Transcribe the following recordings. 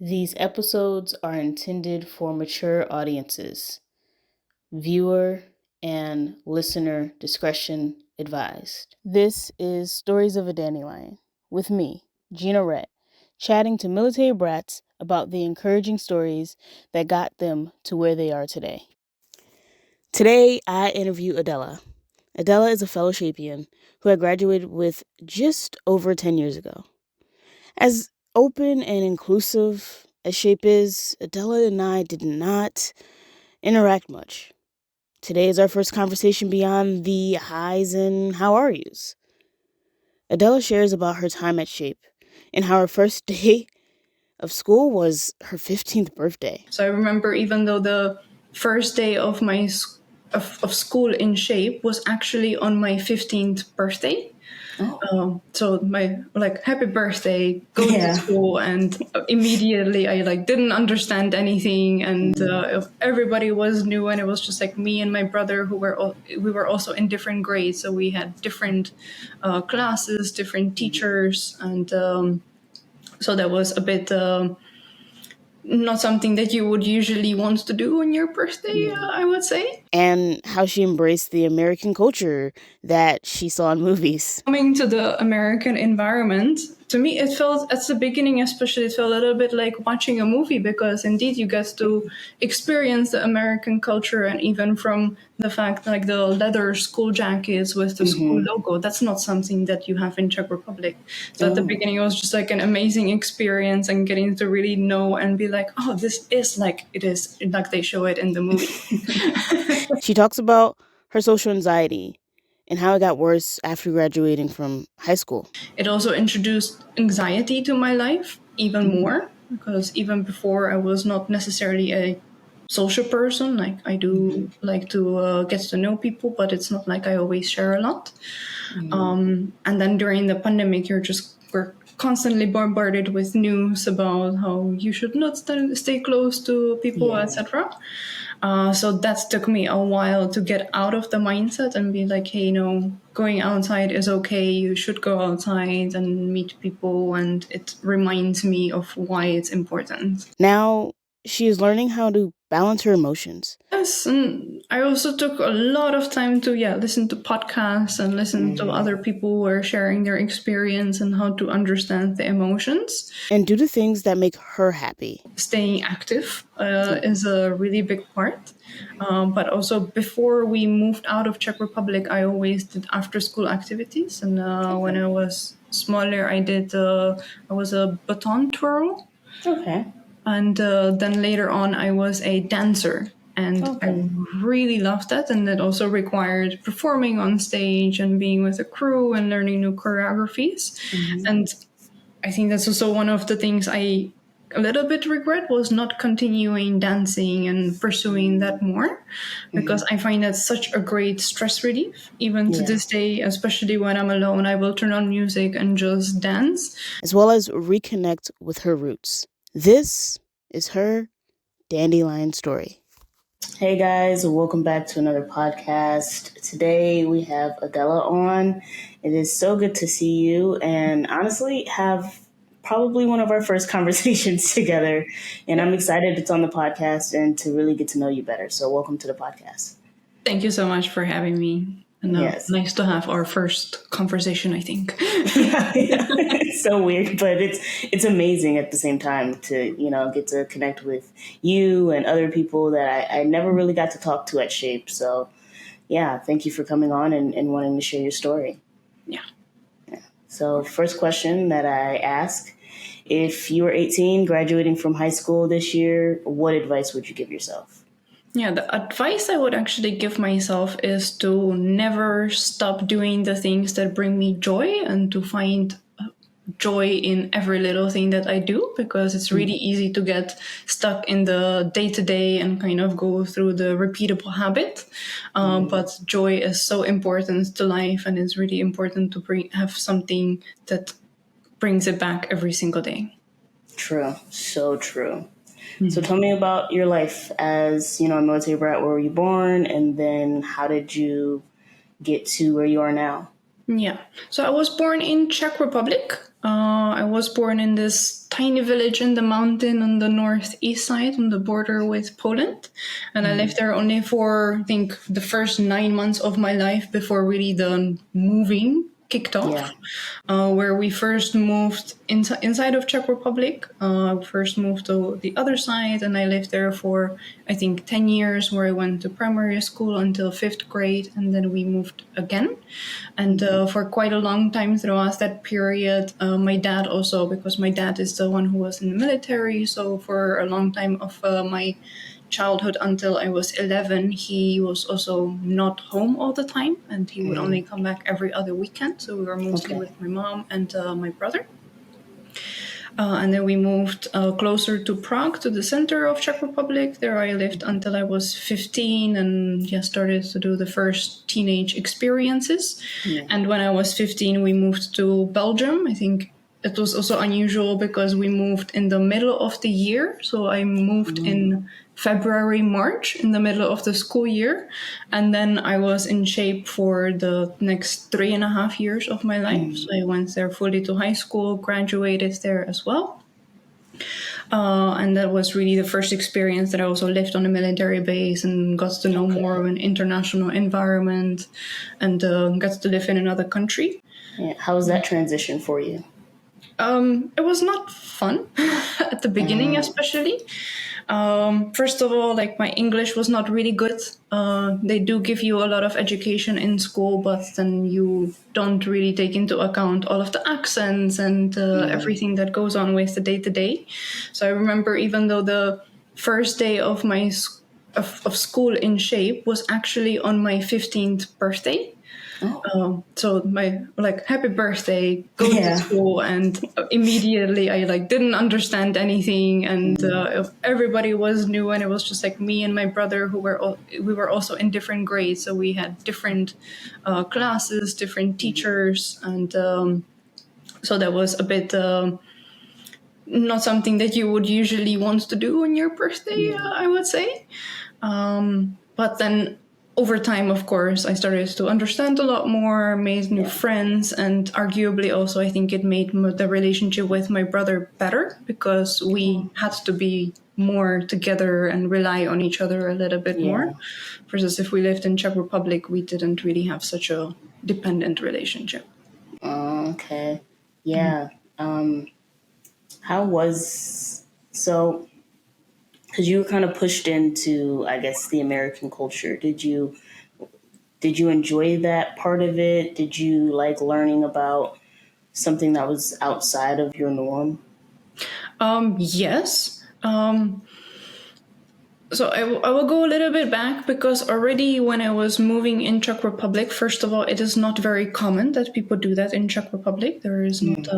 These episodes are intended for mature audiences. Viewer and listener discretion advised. This is Stories of a Dandelion with me, Gina Rett, chatting to military brats about the encouraging stories that got them to where they are today. Today, I interview Adéla. Adéla is a fellow Shapian who had graduated with just over 10 years ago. As open and inclusive as Shape is, Adéla and I did not interact much. Today is our first conversation beyond the highs and how are yous. Adéla shares about her time at Shape and how her first day of school was her 15th birthday. So I remember, even though the first day of my of school in Shape was actually on my 15th birthday. So my happy birthday, go to school, and immediately I didn't understand anything, and everybody was new, and it was just me and my brother who we were also in different grades, so we had different classes, different teachers, and so that was a bit not something that you would usually want to do on your birthday, I would say. And how she embraced the American culture that she saw in movies. Coming to the American environment, to me, it felt at the beginning, especially, it felt a little bit like watching a movie, because indeed you get to experience the American culture, and even from the fact the leather school jackets with the school logo, that's not something that you have in Czech Republic. So at the beginning, it was just an amazing experience, and getting to really know and be oh, this is it is like they show it in the movie. She talks about her social anxiety and how it got worse after graduating from high school. It also introduced anxiety to my life even more, because even before I was not necessarily a social person. I do like to get to know people, but it's not I always share a lot. And then during the pandemic, we're constantly bombarded with news about how you should not stay close to people, etc. So that took me a while to get out of the mindset and be hey, going outside is okay. You should go outside and meet people. And it reminds me of why it's important. Now she is learning how to balance her emotions. Yes, and I also took a lot of time to listen to podcasts and listen to other people who are sharing their experience and how to understand the emotions. And do the things that make her happy. Staying active is a really big part. But also, before we moved out of Czech Republic, I always did after-school activities. And when I was smaller, I was a baton twirl. Okay. And then later on, I was a dancer. And I really loved that. And it also required performing on stage and being with a crew and learning new choreographies. And I think that's also one of the things I a little bit regret, was not continuing dancing and pursuing that more, because I find that such a great stress relief. Even to this day, especially when I'm alone, I will turn on music and just dance. As well as reconnect with her roots. This is her dandelion story. Hey guys, welcome back to another podcast. Today we have Adéla on. It is so good to see you, and honestly have probably one of our first conversations together. And I'm excited it's on the podcast and to really get to know you better. So welcome to the podcast. Thank you so much for having me. And nice to have our first conversation, I think. It's so weird, but it's amazing at the same time to, get to connect with you and other people that I never really got to talk to at Shape. So, thank you for coming on and wanting to share your story. Yeah. So first question that I ask, if you were 18, graduating from high school this year, what advice would you give yourself? Yeah, the advice I would actually give myself is to never stop doing the things that bring me joy, and to find joy in every little thing that I do, because it's really easy to get stuck in the day-to-day and kind of go through the repeatable habit. But joy is so important to life, and it's really important to have something that brings it back every single day. True. So true. So tell me about your life as, a military brat. Where were you born? And then how did you get to where you are now? Yeah. So I was born in Czech Republic. I was born in this tiny village in the mountain on the northeast side, on the border with Poland. And I lived there only for, I think, the first 9 months of my life before really the moving kicked off. Where we first moved inside of Czech Republic. First moved to the other side, and I lived there for, I think, 10 years, where I went to primary school until 5th grade, and then we moved again. And for quite a long time throughout that period, my dad also, because my dad is the one who was in the military, so for a long time of my childhood until I was 11, he was also not home all the time, and he would only come back every other weekend. So we were mostly with my mom and my brother. And then we moved closer to Prague, to the center of Czech Republic. There I lived until I was 15 and started to do the first teenage experiences. And when I was 15, we moved to Belgium. I think it was also unusual because we moved in the middle of the year. So I moved in February, March, in the middle of the school year. And then I was in shape for the next 3.5 years of my life. So I went there fully to high school, graduated there as well. And that was really the first experience that I also lived on a military base and got to know more of an international environment and got to live in another country. Yeah. How was that transition for you? It was not fun at the beginning, especially. First of all, like, my English was not really good. They do give you a lot of education in school, but then you don't really take into account all of the accents and everything that goes on with the day-to-day. So I remember, even though the first day of my of school in shape was actually on my 15th birthday. So my, like, happy birthday, go to school, and immediately I didn't understand anything, and everybody was new, and it was just like me and my brother who we were also in different grades, so we had different classes, different teachers, and so that was a bit not something that you would usually want to do on your birthday, I would say. But then over time, of course, I started to understand a lot more, made new friends, and arguably also I think it made the relationship with my brother better, because we had to be more together and rely on each other a little bit more. Versus if we lived in Czech Republic, we didn't really have such a dependent relationship. Okay. Yeah. How was, so, because you were kind of pushed into, I guess, the American culture. Did you enjoy that part of it? Did you like learning about something that was outside of your norm? Yes. So I will go a little bit back, because already when I was moving in Czech Republic, first of all, it is not very common that people do that in Czech Republic. There is not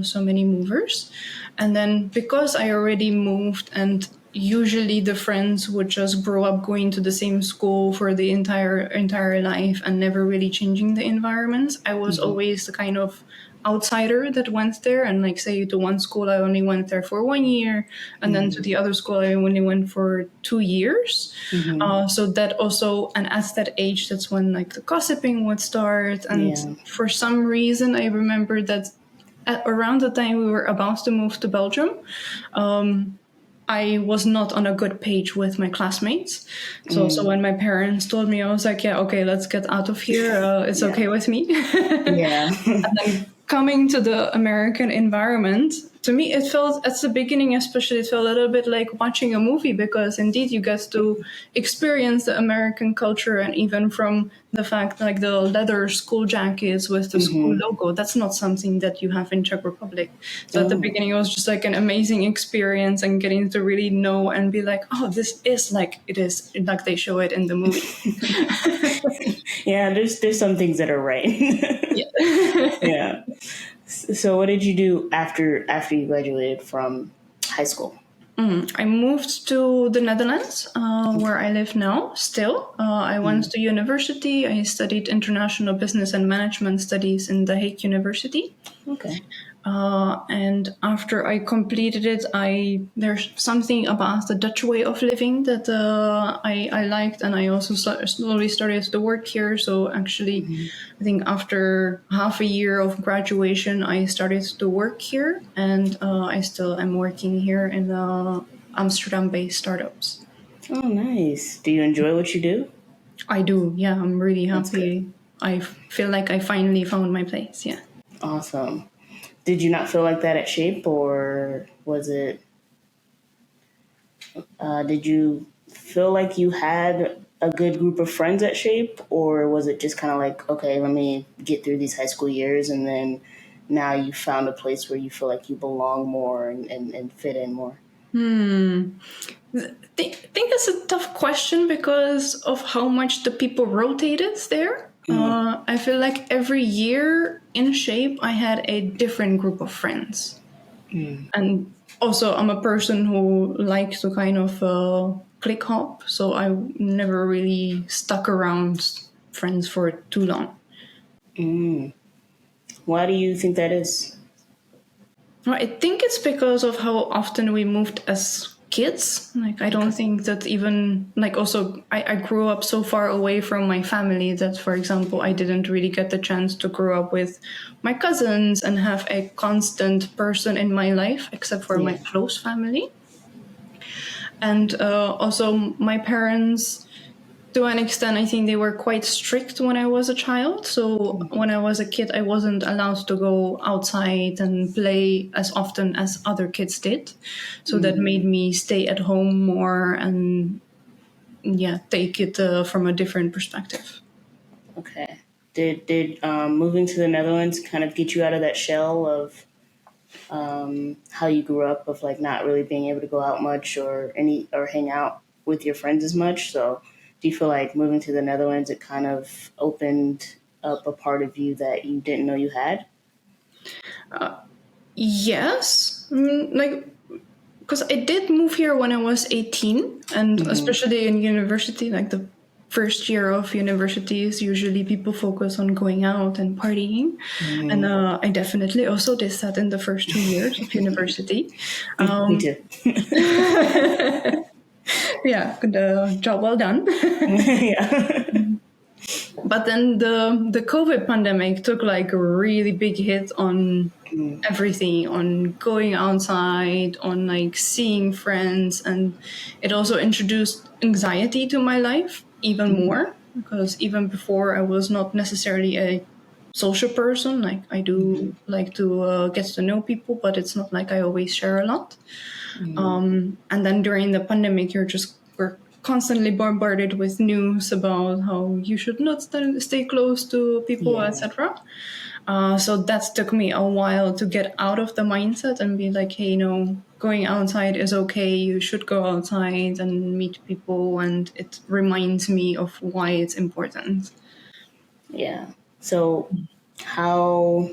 so many movers. And then because I already moved, and usually the friends would just grow up going to the same school for the entire life and never really changing the environments, I was always the kind of outsider that went there. And, like, say, to one school I only went there for 1 year, and then to the other school I only went for 2 years. So that also, and at that age, that's when, like, the gossiping would start. And for some reason I remember that around the time we were about to move to Belgium, I was not on a good page with my classmates. So when my parents told me, I was like, yeah, okay, let's get out of here. It's okay with me. And then coming to the American environment, to me, it felt, at the beginning especially, it felt a little bit like watching a movie, because indeed you get to experience the American culture. And even from the fact, like, the leather school jackets with the school logo, that's not something that you have in Czech Republic. So at the beginning it was just like an amazing experience, and getting to really know and be like, oh, this is like it is, like they show it in the movie. Yeah, there's some things that are right. Yeah. So what did you do after you graduated from high school? I moved to the Netherlands, where I live now still. I went to university. I studied international business and management studies in The Hague University. Okay. And after I completed it, there's something about the Dutch way of living that I liked, and I also slowly started to work here. So actually, I think after half a year of graduation, I started to work here, and I still am working here in Amsterdam-based startups. Oh, nice. Do you enjoy what you do? I do, yeah. I'm really That's good. happy. I feel like I finally found my place. Yeah. Awesome. Did you not feel like that at Shape, or was it? Did you feel like you had a good group of friends at Shape, or was it just kind of like, okay, let me get through these high school years, and then now you found a place where you feel like you belong more and fit in more? Hmm. Think it's a tough question because of how much the people rotated there. Mm. I feel like every year in Shape, I had a different group of friends. Mm. And also, I'm a person who likes to kind of click hop, so I never really stuck around friends for too long. Mm. Why do you think that is? Well, I think it's because of how often we moved as kids. Like, I don't Okay. think that even, like, also, I grew up so far away from my family that, for example, I didn't really get the chance to grow up with my cousins and have a constant person in my life, except for my Yeah. close family. And also, my parents, to an extent, I think they were quite strict when I was a child. So when I was a kid, I wasn't allowed to go outside and play as often as other kids did. So that Mm. made me stay at home more and, yeah, take it from a different perspective. Okay. Did moving to the Netherlands kind of get you out of that shell of how you grew up, of like not really being able to go out much or hang out with your friends as much? So do you feel like moving to the Netherlands, it kind of opened up a part of you that you didn't know you had? Yes. Like, because I did move here when I was 18, and Mm-hmm. especially in university, like the first year of university is usually people focus on going out and partying. And Mm-hmm. I definitely also did that in the first 2 years of university. Me Um, too. yeah, the job well done. Yeah. But then the COVID pandemic took like a really big hit on Mm. everything, on going outside, on like seeing friends, and it also introduced anxiety to my life even more because even before I was not necessarily a social person. Like I Mm-hmm. do like to get to know people, but it's not like I always share a lot. Mm-hmm. And then during the pandemic, we're constantly bombarded with news about how you should not stay close to people, Yeah. etc. So that took me a while to get out of the mindset and be like, hey, going outside is okay. You should go outside and meet people, and it reminds me of why it's important. Yeah. So how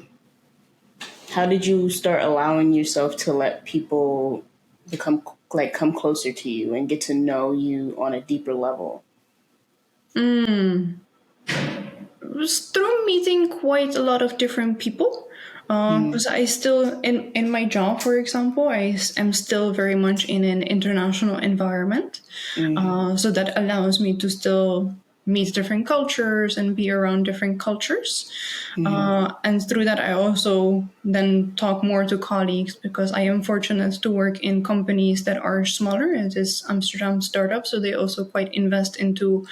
how did you start allowing yourself to let people become like come closer to you and get to know you on a deeper level? Mm. Was through meeting quite a lot of different people. Mm. Because I still, in my job, for example, am still very much in an international environment. Mm. So that allows me to still meet different cultures and be around different cultures. Mm. And through that, I also then talk more to colleagues because I am fortunate to work in companies that are smaller. It is Amsterdam startup, so they also quite invest into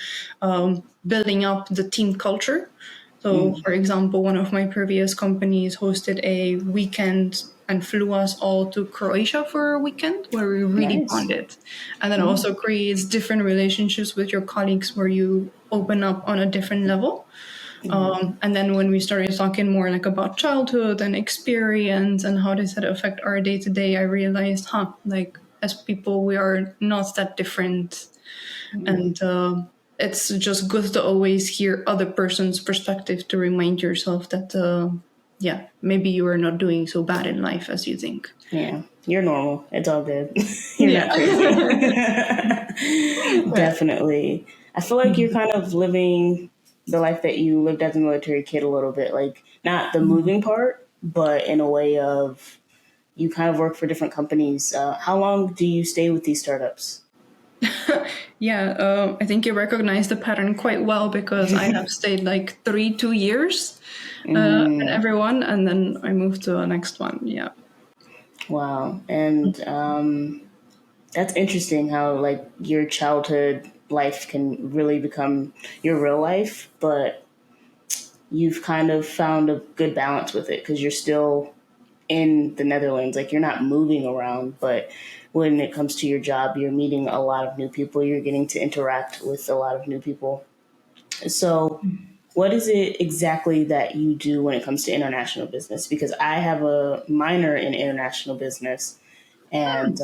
building up the team culture. So, Mm. for example, one of my previous companies hosted a weekend and flew us all to Croatia for a weekend where we really Nice. bonded. And then Mm. also creates different relationships with your colleagues where you open up on a different level. Mm. And then when we started talking more like about childhood and experience and how does that affect our day to day, I realized, like as people, we are not that different. Mm. And it's just good to always hear other person's perspective to remind yourself that, yeah, maybe you are not doing so bad in life as you think. Yeah, you're normal. It's all good. You're Yeah. not crazy. Yeah. Definitely. I feel like you're kind of living the life that you lived as a military kid a little bit. Like, not the moving part, but in a way of you kind of work for different companies. How long do you stay with these startups? Yeah, I think you recognize the pattern quite well because I have stayed like 2 years at Mm, everyone, and then I moved to the next one. Yeah. wow. And that's interesting how like your childhood life can really become your real life, but you've kind of found a good balance with it because you're still in the Netherlands. Like you're not moving around, but when it comes to your job, you're meeting a lot of new people. You're getting to interact with a lot of new people. So, what is it exactly that you do when it comes to international business? Because I have a minor in international business, and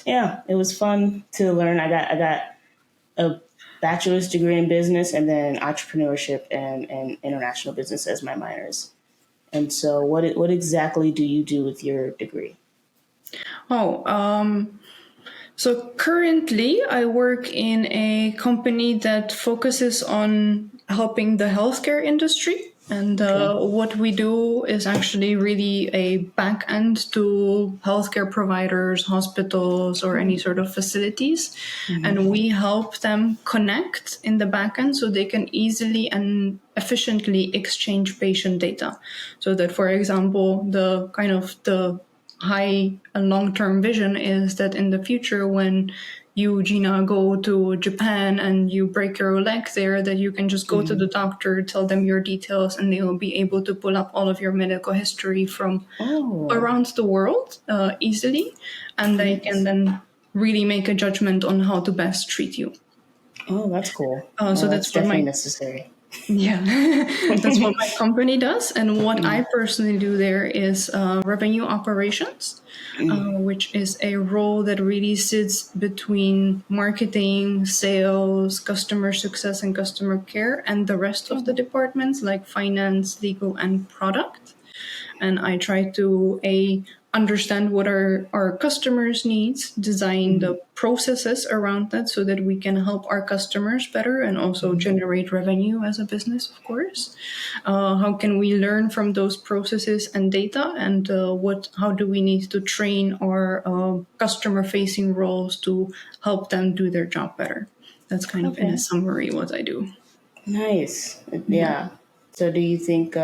yeah, it was fun to learn. I got a bachelor's degree in business and then entrepreneurship and international business as my minors. And so, what exactly do you do with your degree? Oh, so currently I work in a company that focuses on helping the healthcare industry. And Okay. what we do is actually really a back end to healthcare providers, hospitals, or any sort of facilities. And we help them connect in the back end so they can easily and efficiently exchange patient data. So that, for example, the kind of the high and long term vision is that in the future, when you, Gina, go to Japan and you break your leg there, that you can just go to the doctor, tell them your details, and they will be able to pull up all of your medical history from Oh, around the world easily, and they can nice. then really make a judgment on how to best treat you. Oh, that's cool. So Oh, that's that's what definitely my necessary. yeah, that's what my company does. And what I Mm, personally do there is revenue operations, mm, which is a role that really sits between marketing, sales, customer success, and customer care, and the rest of the okay. departments like finance, legal, and product. And I try to a understand what our customers needs, design the Mm, processes around that so that we can help our customers better and also generate revenue as a business, of course. How can we learn from those processes and data, and what how do we need to train our customer facing roles to help them do their job better? That's kind of in a okay. summary what I do. Nice. Yeah. Yeah. So, do you think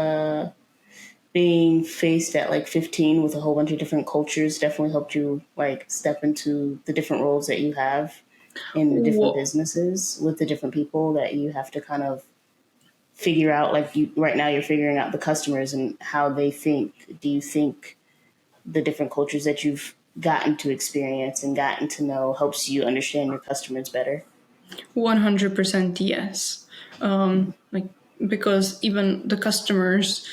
being faced at like 15 with a whole bunch of different cultures definitely helped you like step into the different roles that you have in the different Whoa. businesses with the different people that you have to kind of figure out? Like you right now, you're figuring out the customers and how they think. Do you think the different cultures that you've gotten to experience and gotten to know helps you understand your customers better? 100% yes. Like because even the customers,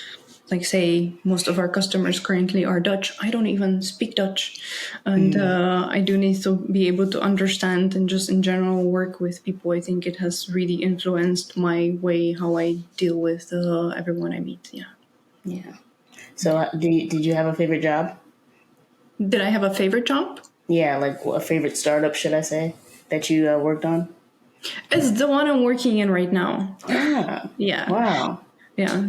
like say most of our customers currently are Dutch. I don't even speak Dutch, and Mm, I do need to be able to understand and just in general work with people. I think it has really influenced my way how I deal with everyone I meet. Yeah. yeah. So, did you have a favorite job? Did I have a favorite job? Yeah, like a favorite startup, should I say, that you worked on? It's the one I'm working in right now. Ah, Yeah. wow. Yeah.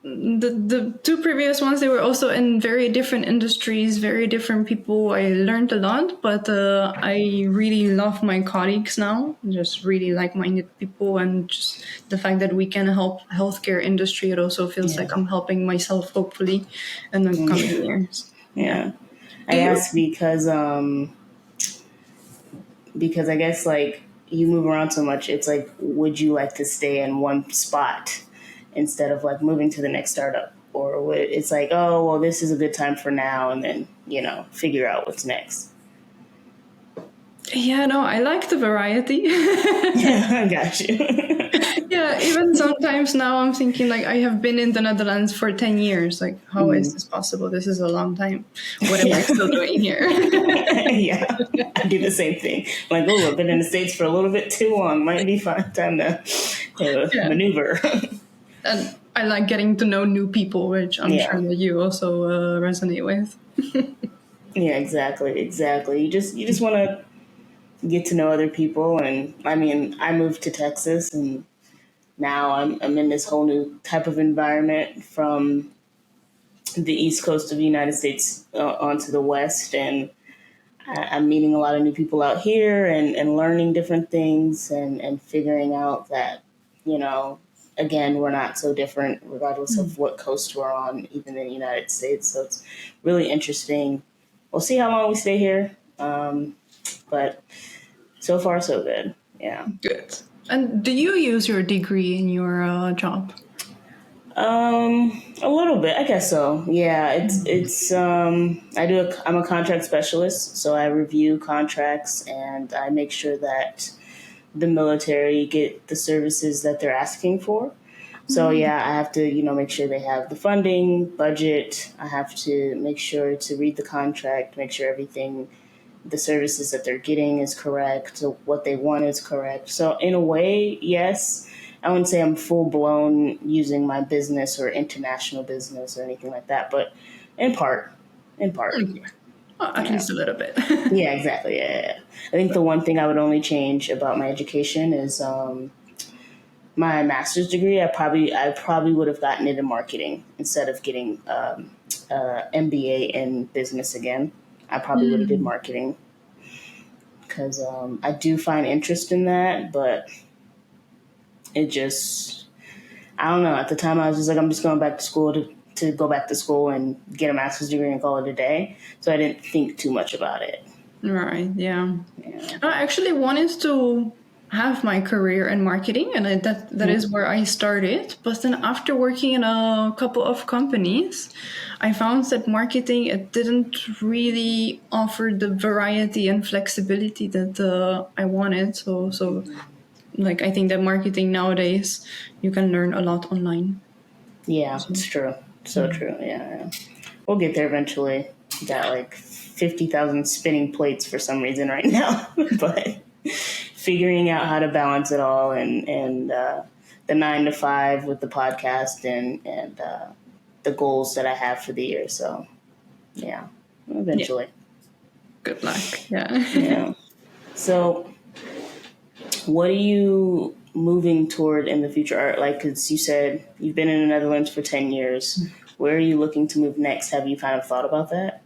The two previous ones, they were also in very different industries, very different people. I learned a lot, but I really love my colleagues now. Just really like-minded people, and just the fact that we can help healthcare industry. It also feels Yeah. like I'm helping myself, hopefully, in the coming years. Yeah. Yeah. Do I you? asked because I guess like you move around so much, it's like would you like to stay in one spot instead of like moving to the next startup? Or would it's like, oh well this is a good time for now and then, figure out what's next. Yeah, no, I like the variety. I got you. Yeah, even sometimes now I'm thinking like I have been in the Netherlands for 10 years. Like, how is Mm. this possible? This is a long time. What am I Yeah. still doing here? Yeah. I do the same thing. Like, oh, I've been in the States for a little bit too long. Might be fine. Time to Yeah. maneuver. And I like getting to know new people, which I'm sure Yeah. that you also resonate with. Yeah, exactly. Exactly. You just want to get to know other people. And I mean, I moved to Texas and now I'm in this whole new type of environment from the East Coast of the United States onto the West, and I'm meeting a lot of new people out here and learning different things and figuring out that, again, we're not so different regardless of what coast we're on, even in the United States. So it's really interesting. We'll see how long we stay here. But so far, so good. Yeah. Good. And do you use your degree in your job? A little bit, I guess so. Yeah, I'm a contract specialist, so I review contracts and I make sure that the military get the services that they're asking for. So yeah, I have to, make sure they have the funding, budget. I have to make sure to read the contract, make sure everything, the services that they're getting is correct, so what they want is correct. So in a way, yes, I wouldn't say I'm full blown using my business or international business or anything like that, but in part. Okay. At least a little bit. Yeah, exactly. Yeah. I think the one thing I would only change about my education is my master's degree. I probably would have gotten it in marketing instead of getting MBA in business again. I probably would have did marketing because I do find interest in that, but it just, I don't know. At the time, I was just like, I'm just going back to school to go back to school and get a master's degree and call it a day. So I didn't think too much about it. Right, yeah. I actually wanted to have my career in marketing, and that is where I started. But then after working in a couple of companies, I found that marketing, it didn't really offer the variety and flexibility that I wanted. So like, I think that marketing nowadays, you can learn a lot online. Yeah, it's true. So true. Yeah. We'll get there eventually. Got like 50,000 spinning plates for some reason right now, but figuring out how to balance it all and the 9 to 5 with the podcast and the goals that I have for the year. So yeah, eventually. Good luck. Yeah. Yeah. So what are you moving toward in the future? Like, because you said you've been in the Netherlands for 10 years. Where are you looking to move next? Have you kind of thought about that?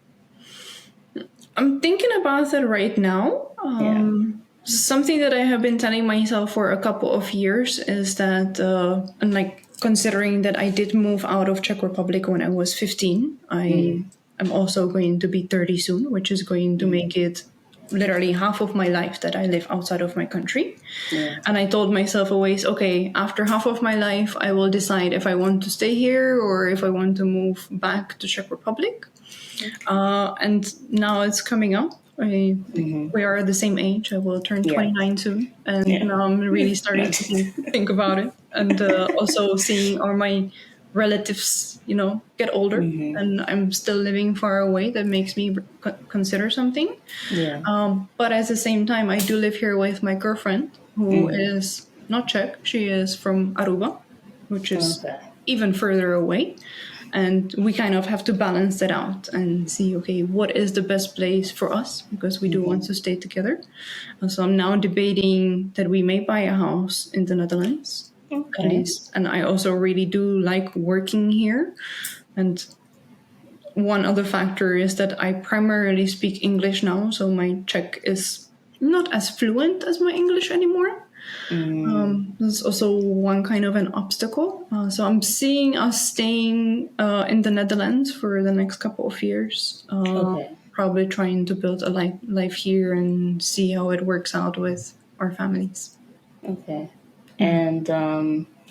I'm thinking about it right now. Something that I have been telling myself for a couple of years is that, and like considering that I did move out of Czech Republic when I was 15, I'm also going to be 30 soon, which is going to make it literally half of my life that I live outside of my country. Yeah. And I told myself always, okay, after half of my life, I will decide if I want to stay here or if I want to move back to Czech Republic. And now it's coming up. We are the same age. I will turn 29 soon. And now I'm really starting to think about it. And also seeing all my relatives, get older. And I'm still living far away. That makes me consider something. Yeah. But at the same time, I do live here with my girlfriend, who is not Czech. She is from Aruba, which is even further away. And we kind of have to balance that out and see, okay, what is the best place for us? Because we do want to stay together. And so I'm now debating that we may buy a house in the Netherlands. At least. And I also really do like working here. And one other factor is that I primarily speak English now. So my Czech is not as fluent as my English anymore. There's also one kind of an obstacle. So I'm seeing us staying in the Netherlands for the next couple of years. Probably trying to build a life here and see how it works out with our families. Okay. And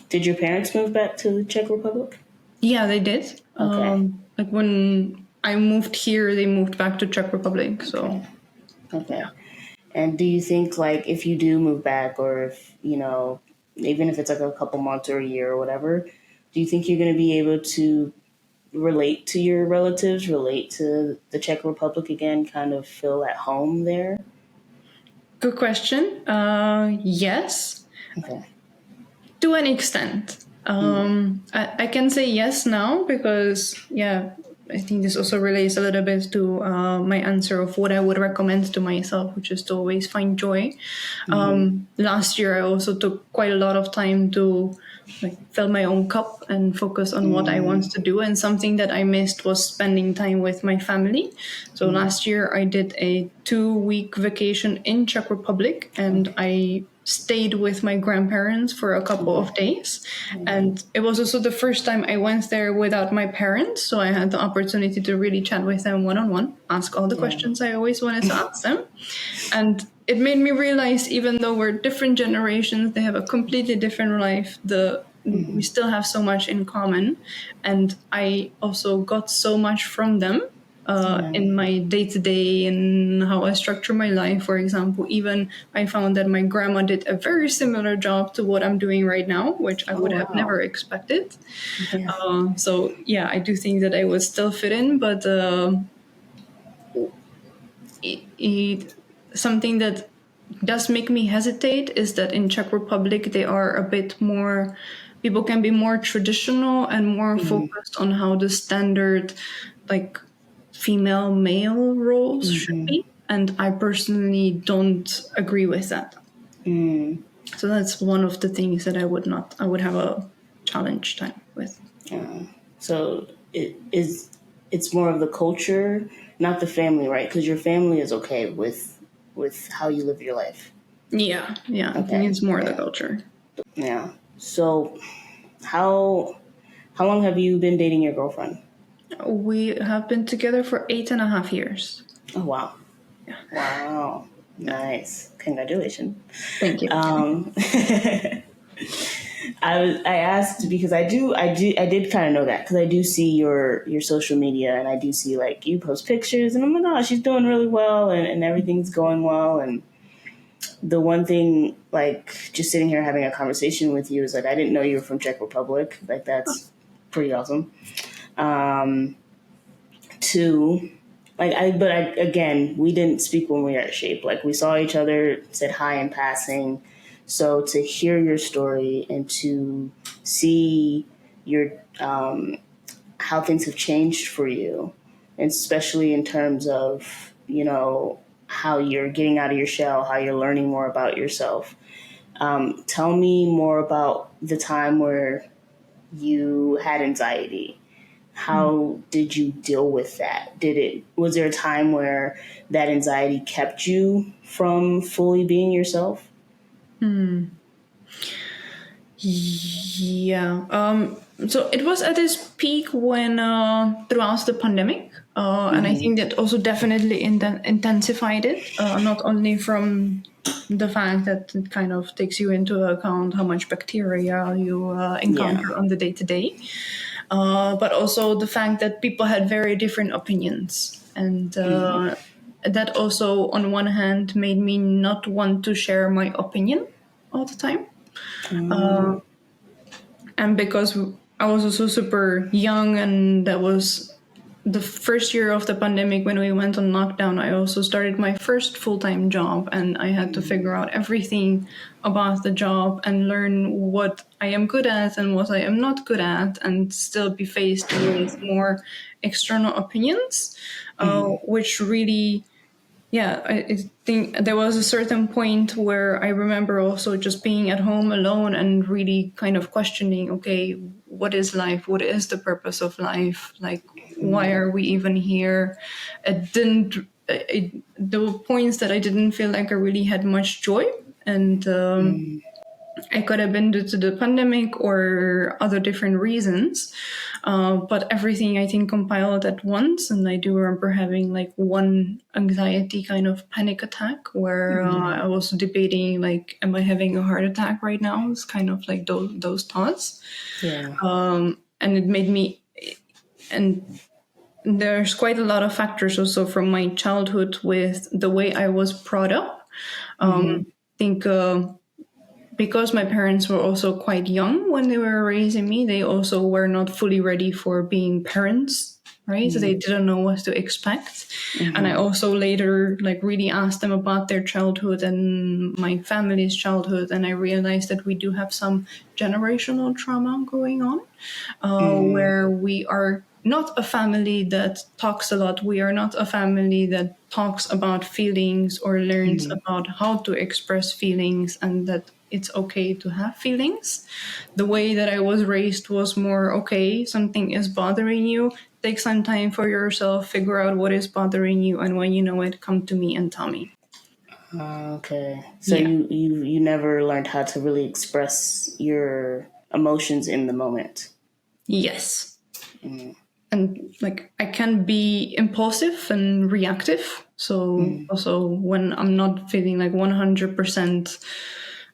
did your parents move back to the Czech Republic? Yeah, they did. Okay. Like when I moved here, they moved back to Czech Republic. So. Okay. Yeah. And do you think, like, if you do move back or if, even if it's like a couple months or a year or whatever, do you think you're going to be able to relate to your relatives, relate to the Czech Republic again, kind of feel at home there? Good question. Yes. Okay. To an extent. I can say yes now because, I think this also relates a little bit to my answer of what I would recommend to myself, which is to always find joy. Last year, I also took quite a lot of time to like fill my own cup and focus on what I want to do. And something that I missed was spending time with my family. So last year, I did a 2-week vacation in Czech Republic, and I stayed with my grandparents for a couple of days. And it was also the first time I went there without my parents. So I had the opportunity to really chat with them one-on-one, ask all the questions I always wanted to ask them. And it made me realize, even though we're different generations, they have a completely different life. We still have so much in common. And I also got so much from them. In my day-to-day and how I structure my life, for example. Even I found that my grandma did a very similar job to what I'm doing right now, which I would have never expected. So yeah, I do think that I would still fit in, but something that does make me hesitate is that in Czech Republic they are a bit more, people can be more traditional and more focused on how the standard like female male roles should be, and I personally don't agree with that. So that's one of the things that I would have a challenge time with. So it's more of the culture, not the family, right? Because your family is okay with how you live your life. Yeah, I think it's more the culture. Yeah. So how long have you been dating your girlfriend? We have been together for 8.5 years. Oh wow. Yeah. Wow. Nice. Congratulations. Thank you. I asked because I did kind of know that, because I do see your social media, and I do see like you post pictures, and oh my gosh, she's doing really well, and everything's going well. And the one thing, like just sitting here having a conversation with you, is like I didn't know you were from Czech Republic. Like that's pretty awesome. Two, again, we didn't speak when we were at Shape. Like we saw each other, said hi in passing. So to hear your story and to see your how things have changed for you, and especially in terms of how you're getting out of your shell, how you're learning more about yourself. Tell me more about the time where you had anxiety. How did you deal with that? Was there a time where that anxiety kept you from fully being yourself? Yeah. So it was at this peak when throughout the pandemic, and I think that also definitely intensified it. Not only from the fact that it kind of takes you into account how much bacteria you encounter on the day-to-day, but also the fact that people had very different opinions, and that also, on one hand, made me not want to share my opinion all the time. And because I was also super young, and that was the first year of the pandemic when we went on lockdown, I also started my first full-time job, and I had to figure out everything about the job and learn what I am good at and what I am not good at, and still be faced with more external opinions, which really, I think there was a certain point where I remember also just being at home alone and really kind of questioning, okay, what is life? What is the purpose of life? Like, why are we even here? There were points that I didn't feel like I really had much joy. And it could have been due to the pandemic or other different reasons. But everything, I think, compiled at once. And I do remember having like one anxiety kind of panic attack where I was debating, like, am I having a heart attack right now? It's kind of like those thoughts. Yeah. And it made me, and there's quite a lot of factors also from my childhood with the way I was brought up. I think because my parents were also quite young when they were raising me, they also were not fully ready for being parents, right? So they didn't know what to expect. And I also later like really asked them about their childhood and my family's childhood, and I realized that we do have some generational trauma going on, where we are not a family that talks a lot. We are not a family that talks about feelings or learns about how to express feelings and that it's okay to have feelings. The way that I was raised was more, okay, something is bothering you. Take some time for yourself, figure out what is bothering you, and when you know it, come to me and tell me. Okay. So Yeah. you never learned how to really express your emotions in the moment. Yes. And like I can be impulsive and reactive. So also when I'm not feeling like 100%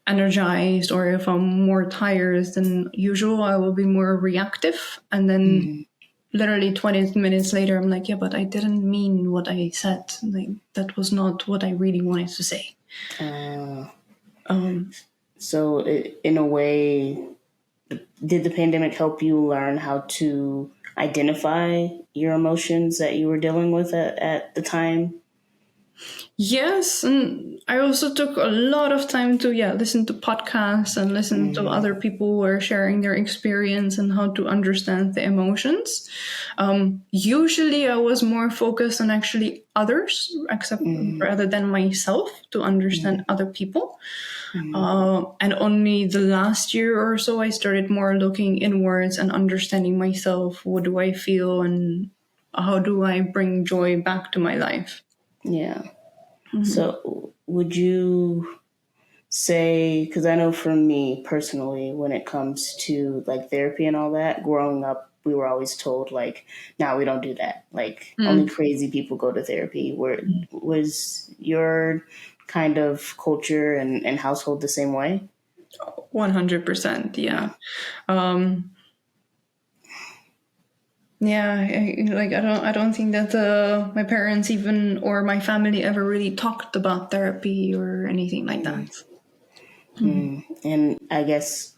energized, or if I'm more tired than usual, I will be more reactive. And then literally 20 minutes later, I'm like, yeah, but I didn't mean what I said. Like that was not what I really wanted to say. Uh, Um, so in a way, did the pandemic help you learn how to identify your emotions that you were dealing with at the time? Yes, and I also took a lot of time to listen to podcasts and listen to other people who are sharing their experience and how to understand the emotions. Usually, I was more focused on actually others, except rather than myself, to understand other people. And only the last year or so, I started more looking inwards and understanding myself. What do I feel, and how do I bring joy back to my life? Yeah. So would you say, because I know for me personally, when it comes to like therapy and all that, growing up, we were always told like, no, we don't do that. Like only crazy people go to therapy. Where was your kind of culture and household the same way? 100%, yeah. Um, I don't think that my parents even or my family ever really talked about therapy or anything like that. And I guess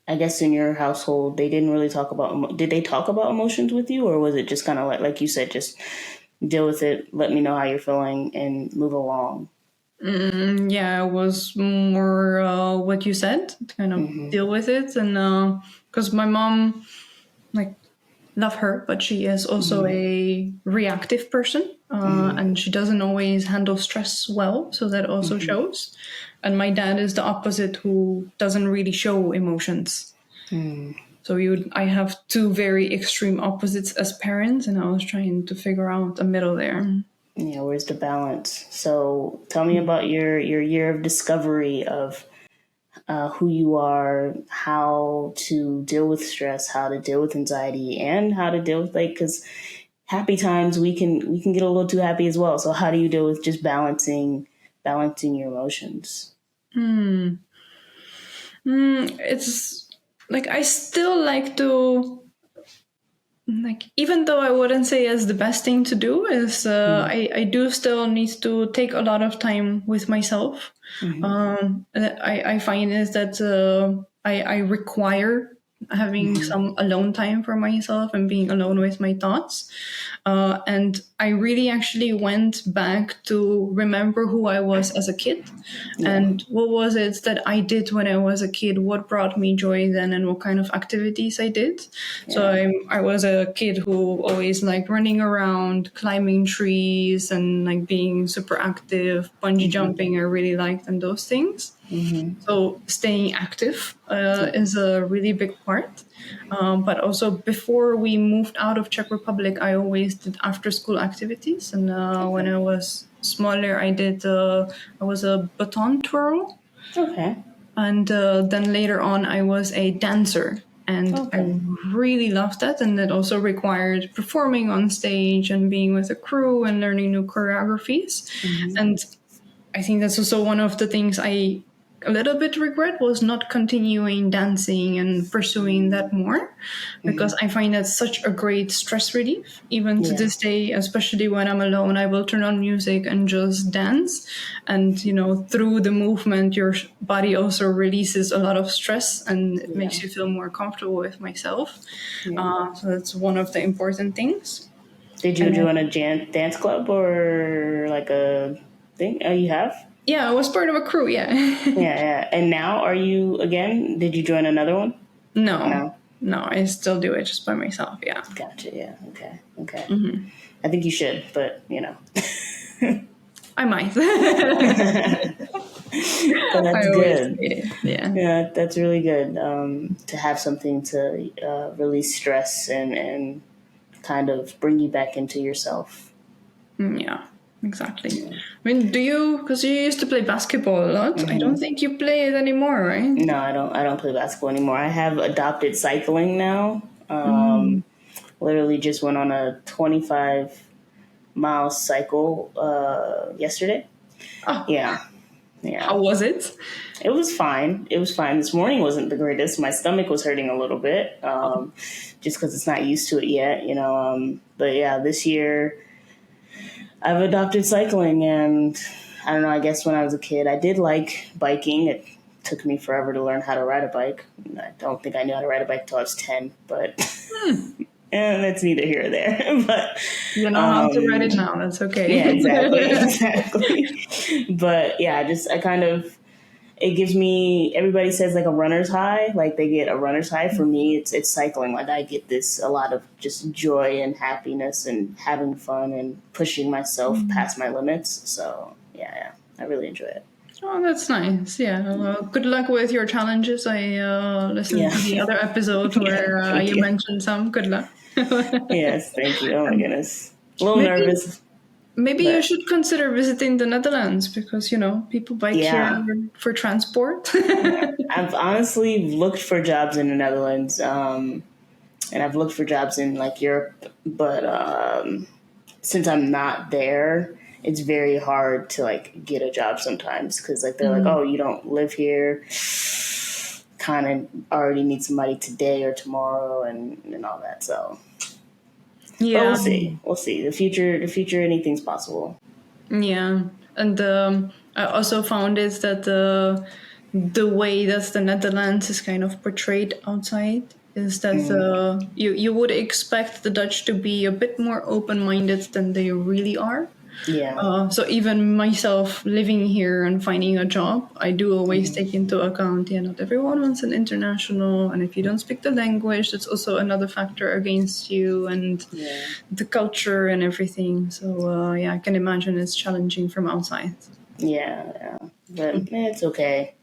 in your household, they didn't really talk about. Did they talk about emotions with you, or was it just kind of like you said, just deal with it, let me know how you're feeling, and move along? Yeah, it was more what you said, to kind of deal with it, and because my mom, like, love her, but she is also a reactive person, and she doesn't always handle stress well, so that also shows. And my dad is the opposite, who doesn't really show emotions. So I have two very extreme opposites as parents, and I was trying to figure out a middle there. Yeah, where's the balance? So tell me about your year of discovery of who you are, how to deal with stress, how to deal with anxiety, and how to deal with because happy times we can get a little too happy as well. So how do you deal with just balancing your emotions? It's like I still like to, like, even though I wouldn't say as the best thing to do is I do still need to take a lot of time with myself. I find is that I require having some alone time for myself and being alone with my thoughts. And I really actually went back to remember who I was as a kid Yeah, and what was it that I did when I was a kid, what brought me joy then, and what kind of activities I did. So yeah, I was a kid who always liked running around, climbing trees, and like being super active, bungee jumping. I really liked, and those things. So staying active is a really big part. But also before we moved out of Czech Republic, I always did after school activities. And when I was smaller, I was a baton twirl. okay, And then later on, I was a dancer. And I okay, really loved that. And it also required performing on stage and being with a crew and learning new choreographies. And I think that's also one of the things I a little bit regret was not continuing dancing and pursuing that more, because I find that such a great stress relief. Even to yeah, this day, especially when I'm alone, I will turn on music and just dance. And, through the movement, your body also releases a lot of stress and it yeah, makes you feel more comfortable with myself. yeah. So that's one of the important things. Did you And then, join a dance club or like a thing? Oh, you have? yeah, I was part of a crew, yeah. Yeah, yeah. And now are you again? Ddid you join another one? No. No. No, I still do it just by myself. Yeah. Gotcha. Yeah. Okay. Okay. Mm-hmm. I think you should, but I might. But I that's always good. say it. Yeah. Yeah, that's really good. To have something to release stress and kind of bring you back into yourself. Yeah, exactly. I mean, because you used to play basketball a lot, I don't think you play it anymore, right? No, I don't. I don't play basketball anymore. I have adopted cycling now. Mm. Literally just went on a 25-mile cycle yesterday. Oh, Yeah, how yeah. was it? It was fine. It was fine. This morning wasn't the greatest. My stomach was hurting a little bit, just because it's not used to it yet. But yeah, this year I've adopted cycling, and I don't know. I guess when I was a kid, I did like biking. It took me forever to learn how to ride a bike. I don't think I knew how to ride a bike until I was 10, but and that's neither here or there. But You know how to write it now. That's okay. yeah, exactly, exactly. But yeah, I kind of, it gives me, everybody says like a runner's high, like they get a runner's high. For me, it's cycling. Like I get a lot of just joy and happiness and having fun and pushing myself past my limits. So yeah, I really enjoy it. Oh, that's nice. Yeah. Well, good luck with your challenges. I listened Yeah. to the other episode Yeah, where thank you you. mentioned some. Good luck. Yes, thank you. Oh my goodness. A little maybe nervous, maybe you but should consider visiting the Netherlands because people bike here yeah. for transport. I've honestly looked for jobs in the Netherlands, and I've looked for jobs in like Europe, but since I'm not there, it's very hard to like get a job sometimes because like they're like, oh, you don't live here, kind of already need somebody today or tomorrow and all that. So, but Yeah. we'll see. The future, anything's possible. Yeah, and I also found it that the way that the Netherlands is kind of portrayed outside is that you would expect the Dutch to be a bit more open minded than they really are. Yeah. So even myself living here and finding a job, I do always take into account, yeah, not everyone wants an international, and if you don't speak the language, that's also another factor against you, and Yeah. the culture and everything. So yeah, I can imagine it's challenging from outside. Yeah. But it's okay.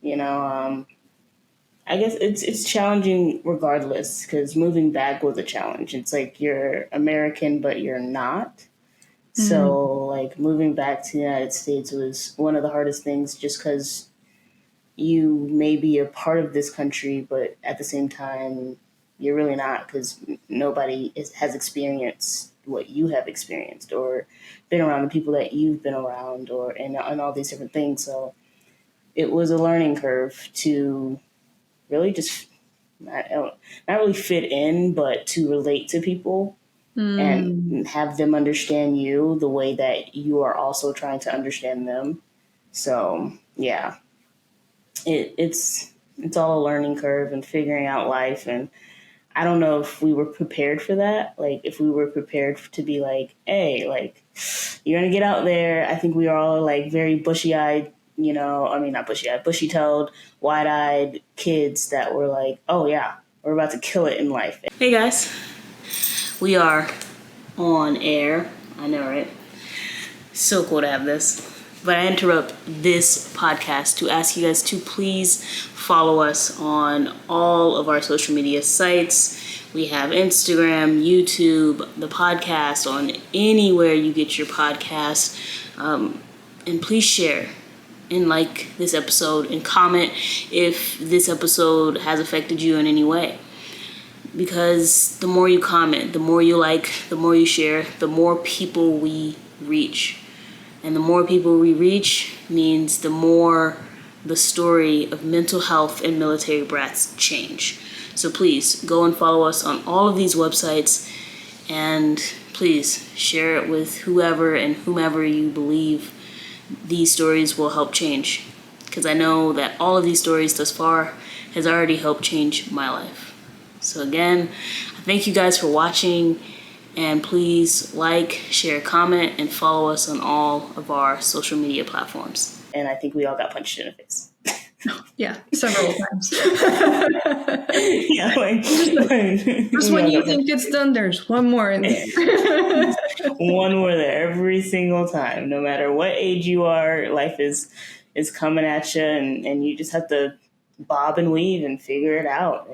I guess it's challenging regardless because moving back was a challenge. It's like you're American, but you're not. So, like, moving back to the United States was one of the hardest things just because you may be a part of this country, but at the same time, you're really not because has experienced what you have experienced or been around the people that you've been around and all these different things. So, it was a learning curve to really just not, not really fit in, but to relate to people and have them understand you the way that you are also trying to understand them. So yeah, it's all a learning curve and figuring out life. And I don't know if we were prepared for that. Like if we were prepared to be like, hey, like you're gonna get out there. I think we are all like very bushy eyed. I mean not bushy eyed, bushy tailed, wide eyed kids that were like, oh yeah, we're about to kill it in life. Hey guys, we are on air. I know, right? So cool to have this. But I interrupt this podcast to ask you guys to please follow us on all of our social media sites. We have Instagram, YouTube, the podcast on anywhere you get your podcast. And please share and like this episode and comment if this episode has affected you in any way. Because the more you comment, the more you like, the more you share, the more people we reach. And the more people we reach means the more the story of mental health and military brats change. So please go and follow us on all of these websites and please share it with whoever and whomever you believe these stories will help change. Because I know that all of these stories thus far has already helped change my life. So again, I thank you guys for watching, and please like, share, comment, and follow us on all of our social media platforms. And I think we all got punched in the face. Yeah, several times. Yeah, like, Just when you think it's done, there's one more in there. one more there every single time, no matter what age you are. Life is coming at you, and you just have to bob and weave and figure it out.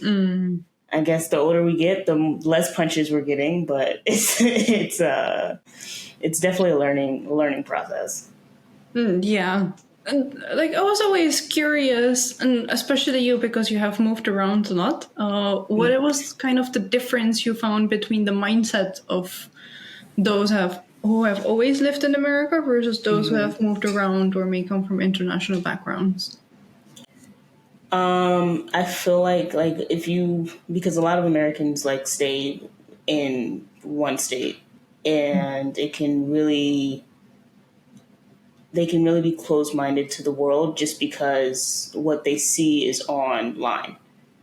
And I guess the older we get, the less punches we're getting, but it's definitely a learning process. Yeah. And like I was always curious, and especially you because you have moved around a lot. What it was kind of the difference you found between the mindset of those who have always lived in America versus those who have moved around or may come from international backgrounds? I feel like if you, because a lot of Americans like stay in one state, and they can really be closed minded to the world just because what they see is online.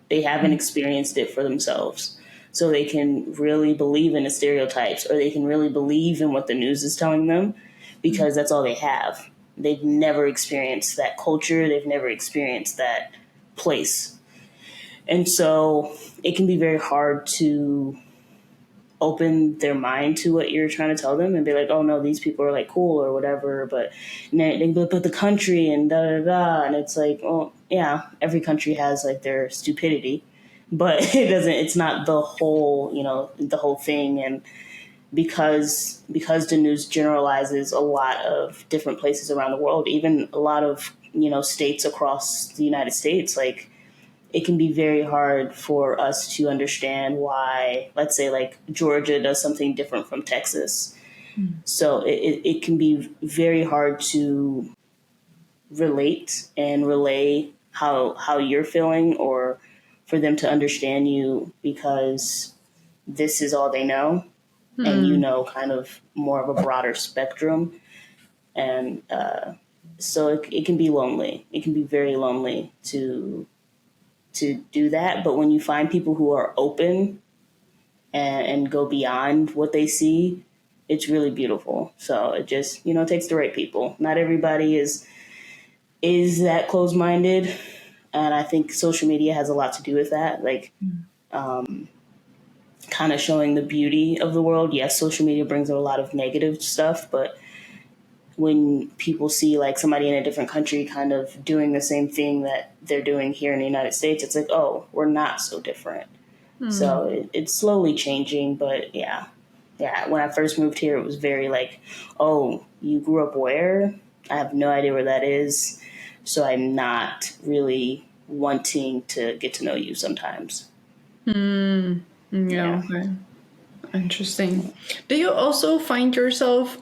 They haven't experienced it for themselves. So they can really believe in the stereotypes, or they can really believe in what the news is telling them because that's all they have. They've never experienced that culture. They've never experienced that place. And so it can be very hard to open their mind to what you're trying to tell them and be like, oh no, these people are like cool or whatever, but the country and da da da, and it's like, oh yeah, every country has like their stupidity, but it's not the whole, the whole thing. And because the news generalizes a lot of different places around the world, even a lot of states across the United States, like it can be very hard for us to understand why, let's say, like Georgia does something different from Texas. So it can be very hard to relate and relay how you're feeling, or for them to understand you, because this is all they know, and kind of more of a broader spectrum. And so it can be lonely. It can be very lonely to do that. But when you find people who are open and go beyond what they see, it's really beautiful. So it just, takes the right people. Not everybody is that closed minded. And I think social media has a lot to do with that. Like, kind of showing the beauty of the world. Yes, social media brings a lot of negative stuff, but when people see like somebody in a different country kind of doing the same thing that they're doing here in the United States, it's like, oh, we're not so different. So it's slowly changing, but yeah. When I first moved here, it was very like, oh, you grew up where? I have no idea where that is. So I'm not really wanting to get to know you sometimes. Yeah, okay. Interesting. Do you also find yourself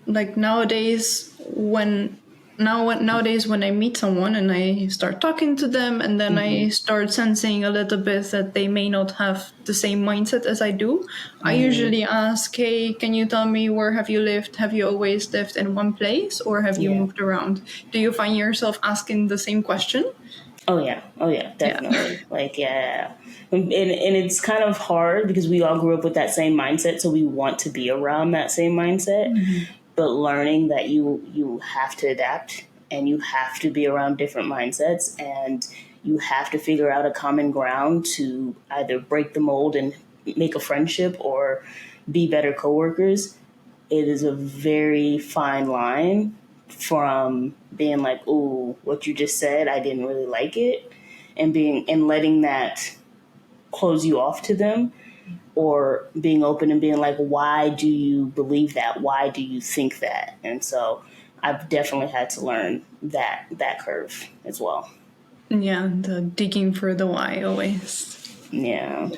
like nowadays when I meet someone and I start talking to them and then I start sensing a little bit that they may not have the same mindset as I do, I usually ask, hey, can you tell me, where have you lived? Have you always lived in one place or have you Yeah. moved around? Do you find yourself asking the same question? Oh yeah, Yeah. definitely. Like yeah, and it's kind of hard because we all grew up with that same mindset, so we want to be around that same mindset. But learning that you have to adapt, and you have to be around different mindsets, and you have to figure out a common ground to either break the mold and make a friendship or be better coworkers. It is a very fine line from being like, ooh, what you just said, I didn't really like it, and letting that close you off to them, or being open and being like, why do you believe that? Why do you think that? And so I've definitely had to learn that curve as well. Yeah, the digging for the why always. Yeah.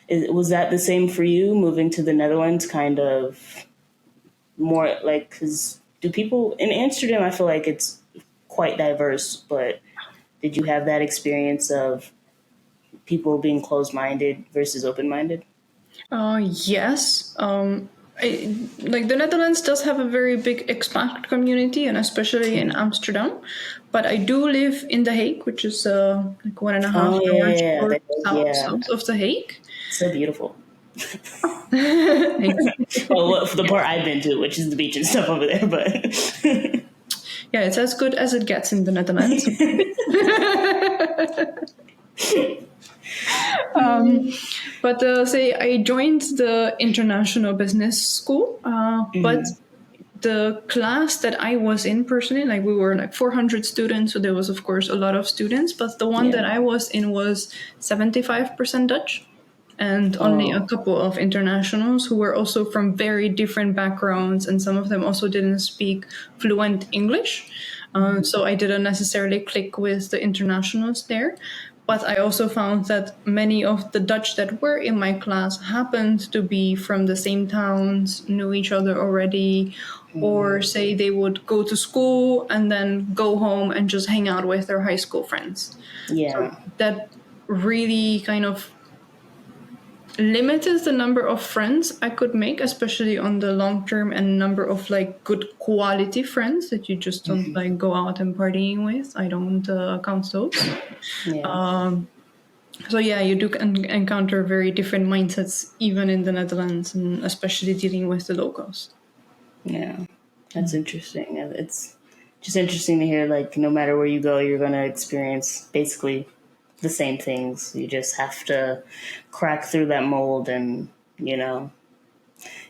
Was that the same for you, moving to the Netherlands? Kind of more like, because do people in Amsterdam, I feel like it's quite diverse, but did you have that experience of people being closed-minded versus open-minded? Yes. Like the Netherlands does have a very big expat community, and especially in Amsterdam. But I do live in The Hague, which is like 1.5 Oh yeah, hours yeah, yeah. south of The Hague. So beautiful. Thanks. Well, for the part I've been to, which is the beach and stuff over there, but Yeah, it's as good as it gets in the Netherlands. But say I joined the international business school, but the class that I was in personally, like we were like 400 students, so there was of course a lot of students, but the one that Yeah. I was in was 75% Dutch and only a Oh. couple of internationals who were also from very different backgrounds, and some of them also didn't speak fluent English. So I didn't necessarily click with the internationals there. But I also found that many of the Dutch that were in my class happened to be from the same towns, knew each other already, or say they would go to school and then go home and just hang out with their high school friends. So Yeah. that really kind of limited the number of friends I could make, especially on the long term, and number of like good quality friends that you just don't like go out and partying with. I don't count those. Yeah. So yeah, you do encounter very different mindsets even in the Netherlands, and especially dealing with the locals. Yeah. That's interesting. It's just interesting to hear, like, no matter where you go, you're going to experience basically the same things. You just have to crack through that mold and,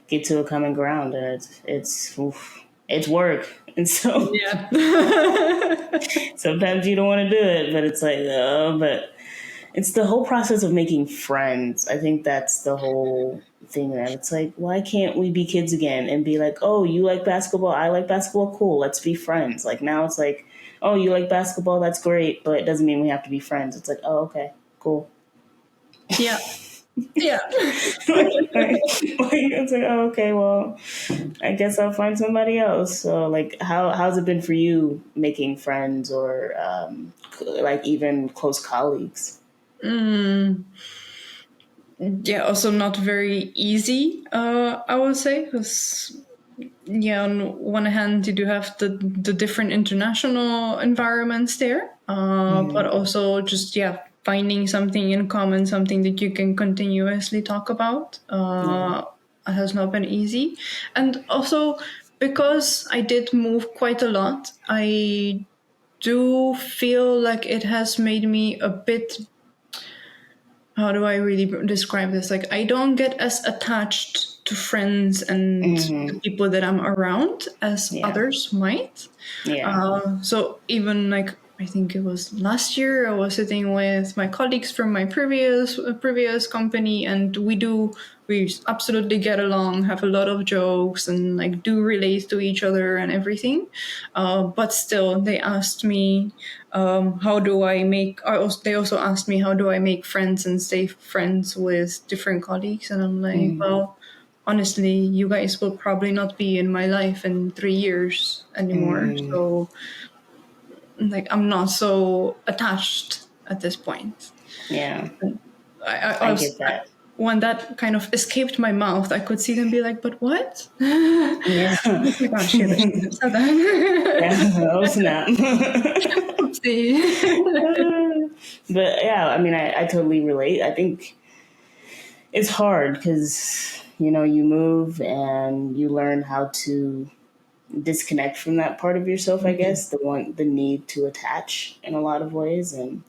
get to a common ground. And it's work. And so Yeah. sometimes you don't want to do it, but it's like, but it's the whole process of making friends. I think that's the whole thing. That it's like, why can't we be kids again and be like, oh, you like basketball, I like basketball, cool, let's be friends. Like now it's like, oh, you like basketball, that's great, but it doesn't mean we have to be friends. It's like, oh, okay, cool. Yeah. Yeah. It's like, oh, okay, well, I guess I'll find somebody else. So, like, how's it been for you making friends or like even close colleagues? Yeah, also not very easy, I would say, because yeah, on one hand you do have the different international environments there, but also just yeah, finding something in common, something that you can continuously talk about, Yeah. has not been easy. And also because I did move quite a lot, I do feel like it has made me a bit, how do I really describe this? Like, I don't get as attached to friends and the Hmm. people that I'm around as Yeah. others might. Yeah. So even like I think it was last year, I was sitting with my colleagues from my previous company, and we absolutely get along, have a lot of jokes, and like do relate to each other and everything. But still, they asked me how do I make. They also asked me how do I make friends and stay friends with different colleagues, and I'm like, Hmm. well, honestly, you guys will probably not be in my life in 3 years anymore. Mm. So, like, I'm not so attached at this point. Yeah. I I also, get that. when that kind of escaped my mouth, I could see them be like, "But what?" Oh Yeah. my god, shit! I shouldn't have said that. Yeah. Oh snap. Oopsie. But yeah, I mean, I totally relate. I think it's hard because you move and you learn how to disconnect from that part of yourself. I guess the need to attach in a lot of ways. And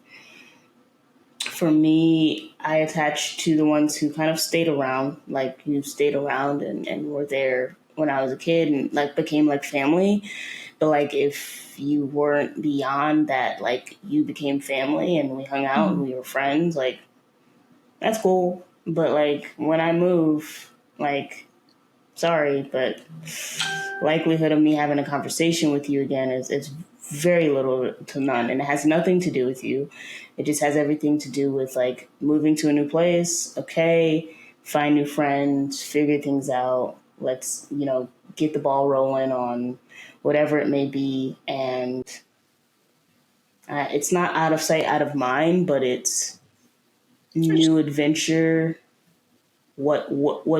for me, I attached to the ones who kind of stayed around, like you stayed around and were there when I was a kid and like became like family. But like if you weren't beyond that, like you became family and we hung out and we were friends, like that's cool. But like when I move, like sorry, but likelihood of me having a conversation with you again is very little to none, and it has nothing to do with you. It just has everything to do with like moving to a new place. Okay, find new friends, figure things out. Let's get the ball rolling on whatever it may be, and it's not out of sight, out of mind, but it's new adventure. What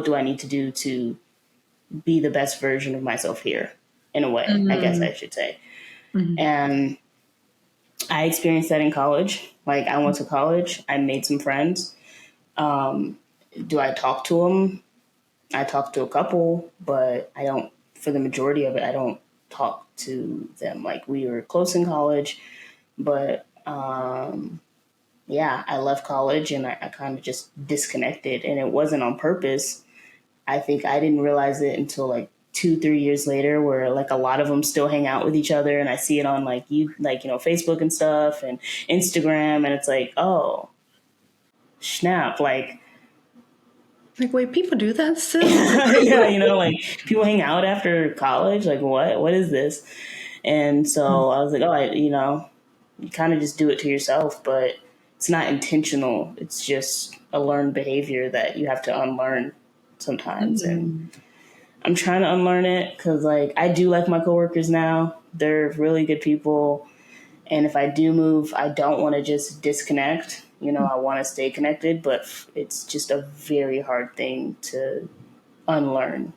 do I need to do to be the best version of myself here? In a way, I guess I should say. And I experienced that in college. Like I went to college, I made some friends. Um, do I talk to them? I talk to a couple, but I don't. For the majority of it, I don't. talk to them. Like, we were close in college, but yeah, I left college and I kind of just disconnected, and it wasn't on purpose. I think I didn't realize it until like 2, 3 years later, where like a lot of them still hang out with each other, and I see it on like Facebook and stuff and Instagram, and it's like, oh snap, like wait, people do that still? yeah, like people hang out after college, like what is this? And so I was like, you kind of just do it to yourself, but it's not intentional. It's just a learned behavior that you have to unlearn sometimes. And I'm trying to unlearn it because, like, I do like my coworkers now. They're really good people. And if I do move, I don't want to just disconnect. I want to stay connected, but it's just a very hard thing to unlearn.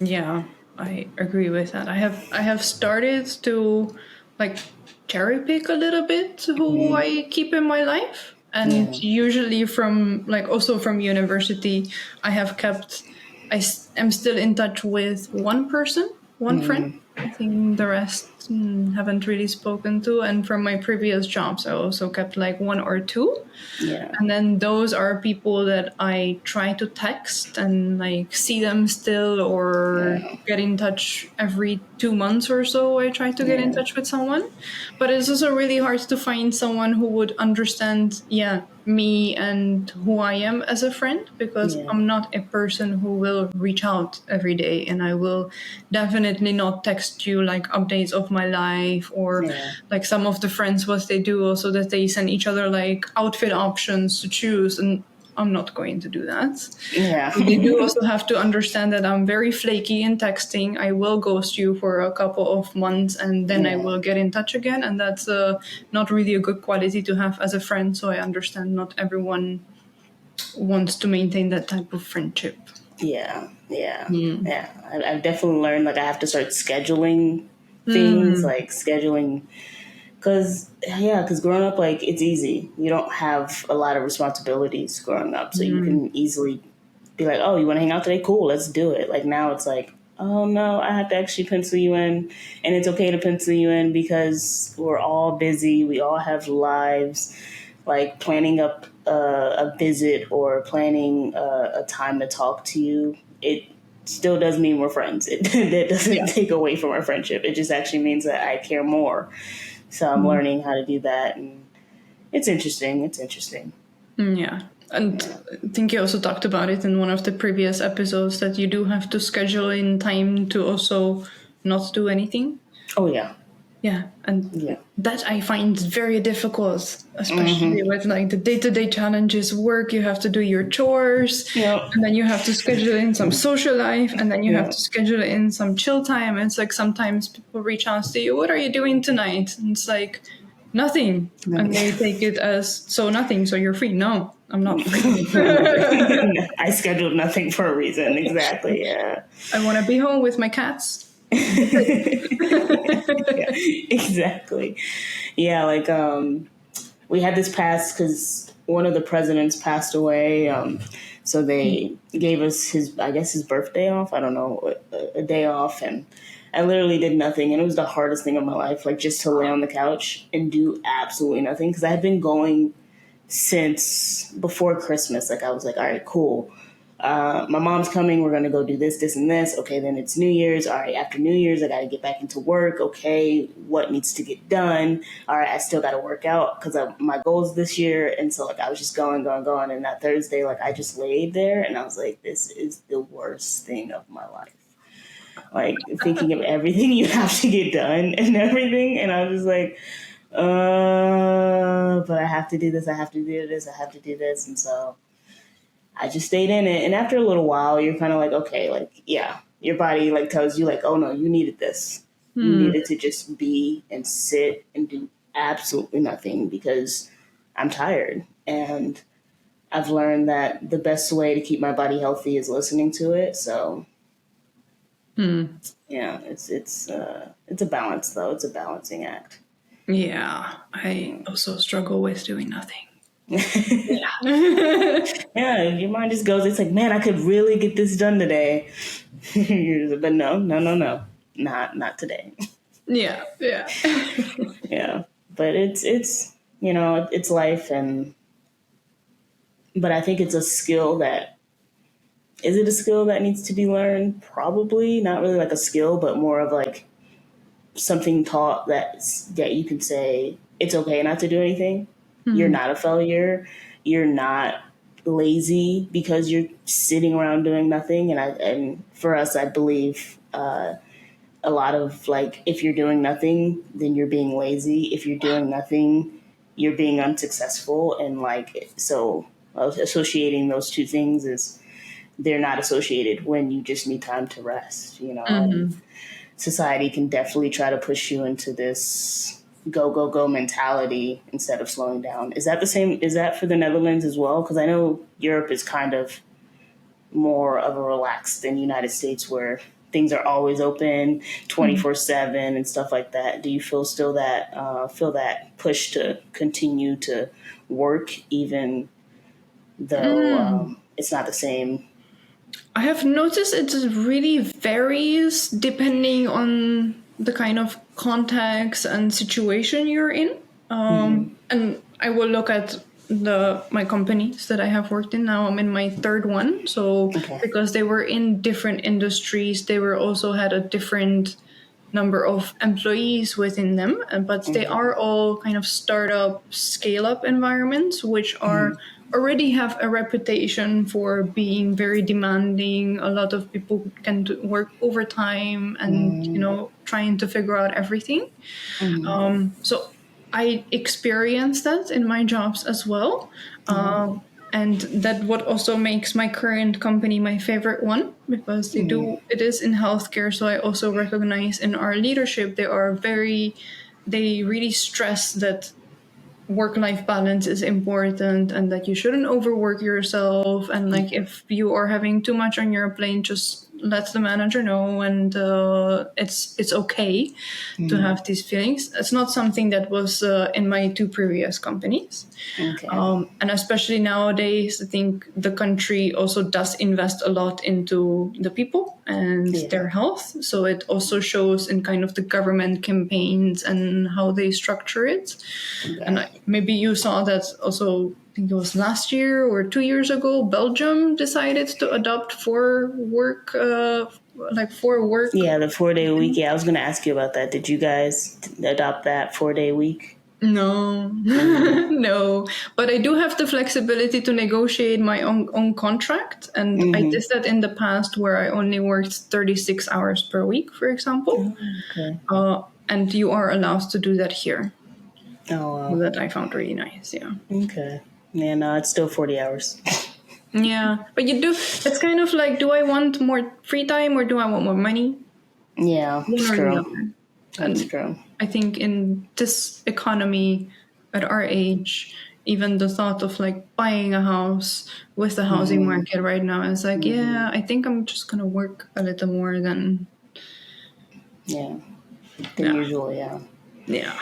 Yeah, I agree with that. I have started to like cherry pick a little bit who I keep in my life, and usually from also from university, I have kept. Am still in touch with one person, one friend. I think the rest haven't really spoken to. And from my previous jobs, I also kept like one or two. Yeah. And then those are people that I try to text and like see them still, or get in touch every 2 months or so. I try to get in touch with someone. But it's also really hard to find someone who would understand, me and who I am as a friend, because I'm not a person who will reach out every day, and I will definitely not text you like updates of my life, or like some of the friends what they do also, that they send each other like outfit options to choose, and I'm not going to do that. Yeah. You do also have to understand that I'm very flaky in texting. I will ghost you for a couple of months, and then I will get in touch again. And that's not really a good quality to have as a friend. So I understand not everyone wants to maintain that type of friendship. Yeah. I've definitely learned, like, I have to start scheduling things, like scheduling. Because growing up, like, it's easy. You don't have a lot of responsibilities growing up. So you can easily be like, oh, you want to hang out today? Cool, let's do it. Like, now it's like, oh, no, I have to actually pencil you in. And it's okay to pencil you in because we're all busy. We all have lives. Like, planning up a visit or planning a time to talk to you, it still does mean we're friends. That doesn't take away from our friendship. It just actually means that I care more. So I'm learning how to do that, and it's interesting. Yeah. And I think you also talked about it in one of the previous episodes, that you do have to schedule in time to also not do anything. Oh, yeah. Yeah. And that I find very difficult, especially with like the day-to-day challenges, work, you have to do your chores, and then you have to schedule in some social life, and then you have to schedule in some chill time. It's like sometimes people reach out to you, what are you doing tonight? And it's like, nothing. And they take it as, so nothing, so you're free. No, I'm not free. I scheduled nothing for a reason. Exactly, yeah. I want to be home with my cats. Exactly. Yeah, like we had this pass because one of the presidents passed away. So they gave us his birthday off. I don't know, a day off, and I literally did nothing, and it was the hardest thing of my life, like just to lay on the couch and do absolutely nothing, because I had been going since before Christmas. Like, I was like, all right, cool. My mom's coming. We're going to go do this, this, and this. Okay, then it's New Year's. All right, after New Year's, I got to get back into work. Okay, what needs to get done? All right, I still got to work out because my goals this year. And so, like, I was just going. And that Thursday, like, I just laid there and I was like, this is the worst thing of my life. Like, thinking of everything you have to get done and everything. And I was just like, but I have to do this. I have to do this. I have to do this. And so I just stayed in it. And after a little while, you're kind of like, okay, like, yeah, your body like tells you like, oh no, you needed this. You needed to just be and sit and do absolutely nothing because I'm tired. And I've learned that the best way to keep my body healthy is listening to it. So yeah, it's a balance though. It's a balancing act. Yeah, I also struggle with doing nothing. Yeah, your mind just goes, it's like, man, I could really get this done today. But no. not today. Yeah. Yeah. Yeah, but it's it's life, but I think it's a skill that is it a skill that needs to be learned? Probably not really like a skill, but more of like something taught that you can say it's okay not to do anything. You're not a failure. You're not lazy because you're sitting around doing nothing. And for us, I believe a lot of like if you're doing nothing, then you're being lazy. If you're doing nothing, you're being unsuccessful. And like so, associating those two things is they're not associated when you just need time to rest. And society can definitely try to push you into this go go go mentality instead of slowing down. Is that the same? Is that for the Netherlands as well? Because I know Europe is kind of more of a relaxed than United States, where things are always open 24/7 and stuff like that. Do you feel that push to continue to work even though it's not the same? I have noticed it really varies depending on the kind of context and situation you're in. And I will look at my companies that I have worked in now. I'm in my third one, so Okay. because they were in different industries, they were also had a different number of employees within them, but they are all kind of startup, scale up environments, which are already have a reputation for being very demanding. A lot of people can work overtime and, trying to figure out everything. So I experienced that in my jobs as well. And that what also makes my current company my favorite one, because it is in healthcare. So I also recognize in our leadership, they really stress that work-life balance is important and that you shouldn't overwork yourself, and like if you are having too much on your plate, just let the manager know, and it's okay to have these feelings. It's not something that was in my two previous companies. Okay. And especially nowadays, I think the country also does invest a lot into the people and their health. So it also shows in kind of the government campaigns and how they structure it. Okay. And maybe you saw that also, I think it was last year or 2 years ago, Belgium decided to adopt for work. Yeah, the 4-day week. Yeah, I was going to ask you about that. Did you guys adopt that 4-day week? No, no. But I do have the flexibility to negotiate my own contract. And I did that in the past where I only worked 36 hours per week, for example. Okay. And you are allowed to do that here. Oh, wow. That I found really nice, yeah. Okay. Yeah, no, it's still 40 hours. Yeah, but it's kind of like, do I want more free time or do I want more money? Yeah, it's true. That's true. I think in this economy, at our age, even the thought of like buying a house with the housing market right now is like, yeah, I think I'm just gonna work a little more than usual. Yeah. Yeah.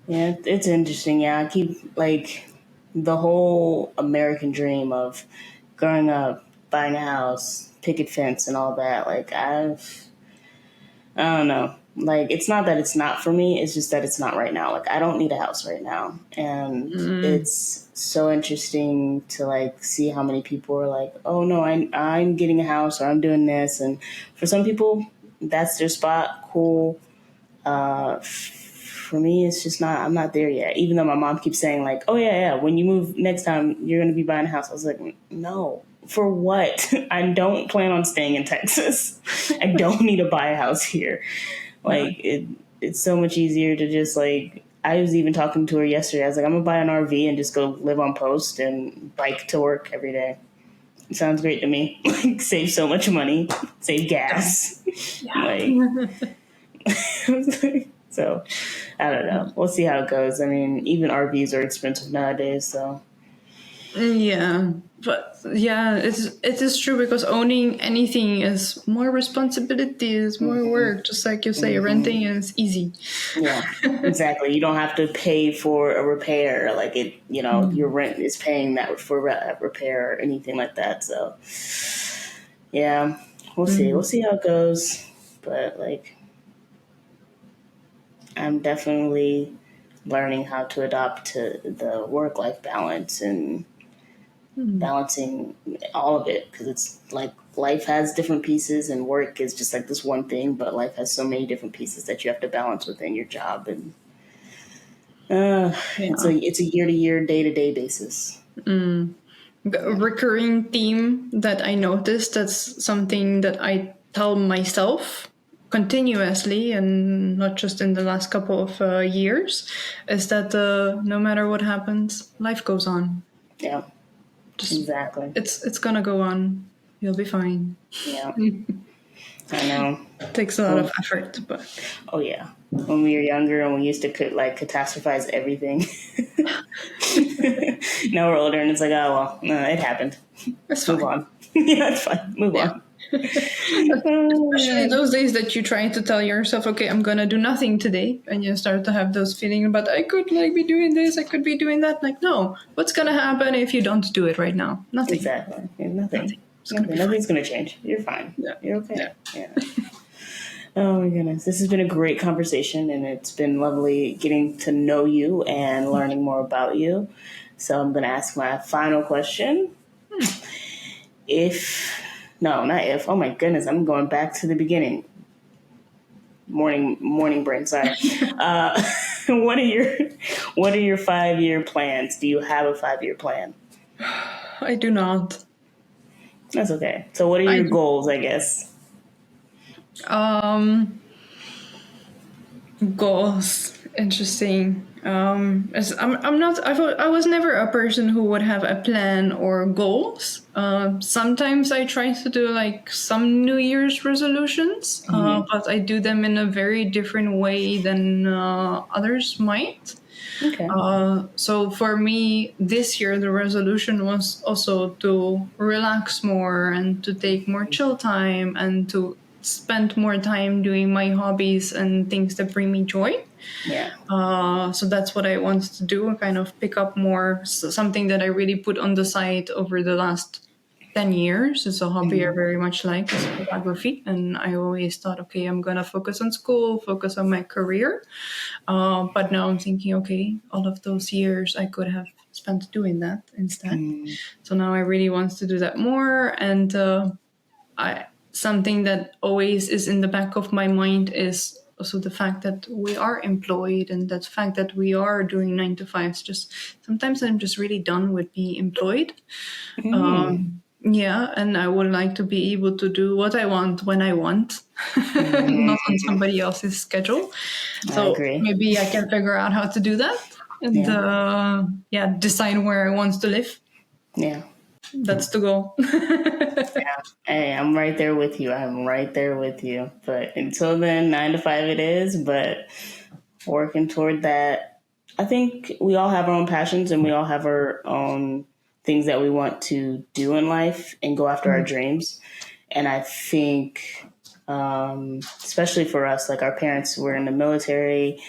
Yeah, it's interesting. Yeah, I keep like the whole American dream of growing up, buying a house, picket fence, and all that. Like I don't know. Like, it's not that it's not for me. It's just that it's not right now. Like, I don't need a house right now. And it's so interesting to, like, see how many people are like, oh, no, I'm getting a house or I'm doing this. And for some people, that's their spot. Cool. For me, it's just not, I'm not there yet. Even though my mom keeps saying, like, oh, yeah, when you move next time, you're going to be buying a house. I was like, no. For what? I don't plan on staying in Texas. I don't need to buy a house here. Like, it's so much easier to just, like, I was even talking to her yesterday. I was like, I'm going to buy an RV and just go live on post and bike to work every day. It sounds great to me. Like, save so much money, save gas. Like, so, I don't know. We'll see how it goes. I mean, even RVs are expensive nowadays, so. Yeah, but yeah, it is true, because owning anything is more responsibilities, more work. Just like you say, renting is easy. Yeah, exactly. You don't have to pay for a repair. Like your rent is paying that for repair or anything like that. So, yeah, we'll see. We'll see how it goes. But like, I'm definitely learning how to adopt to the work-life balance and balancing all of it, because it's like life has different pieces and work is just like this one thing, but life has so many different pieces that you have to balance within your job, and it's a year-to-year, day-to-day basis. A recurring theme that I noticed, that's something that I tell myself continuously and not just in the last couple of years, is that no matter what happens, life goes on. Yeah, Just exactly. it's gonna go on. You'll be fine. Yeah, I know. It takes a lot of effort, but Oh yeah, when we were younger and we used to catastrophize everything. Now we're older and it's like, oh well, no, it happened. it's Move fine. on. Yeah, it's fine. Move Yeah. on. Especially those days that you try to tell yourself, okay, I'm gonna do nothing today, and you start to have those feelings, but I could be doing this, I could be doing that. Like, no, what's gonna happen if you don't do it right now? Nothing. Exactly. Nothing. It's gonna be fine. Nothing's gonna change. You're fine. Yeah. You're okay. Yeah. Yeah. Oh my goodness. This has been a great conversation, and it's been lovely getting to know you and learning more about you. So I'm gonna ask my final question. Not if. Oh my goodness, I'm going back to the beginning. Morning brain. Sorry. What are your 5-year plans? Do you have a 5-year plan? I do not. That's okay. So what are your goals, I guess? Goals. Interesting. As I'm not. I was never a person who would have a plan or goals. Sometimes I try to do like some New Year's resolutions, but I do them in a very different way than others might. Okay. So for me, this year the resolution was also to relax more and to take more chill time and to spend more time doing my hobbies and things that bring me joy. Yeah. So that's what I wanted to do, kind of pick up more something that I really put on the side over the last 10 years. It's a hobby I very much like, is photography. And I always thought, okay, I'm going to focus on school, focus on my career. But now I'm thinking, okay, all of those years I could have spent doing that instead. So now I really want to do that more. And something that always is in the back of my mind is also the fact that we are employed, and that fact that we are doing 9 to 5s. Just sometimes I'm just really done with being employed. Yeah, and I would like to be able to do what I want when I want, not on somebody else's schedule. So I agree. maybe I can figure out how to do that and decide where I want to live. Yeah. That's the goal. Yeah. Hey, I'm right there with you. But until then, 9 to 5 it is, but working toward that. I think we all have our own passions and we all have our own things that we want to do in life and go after our dreams. And I think, especially for us, like our parents were in the military,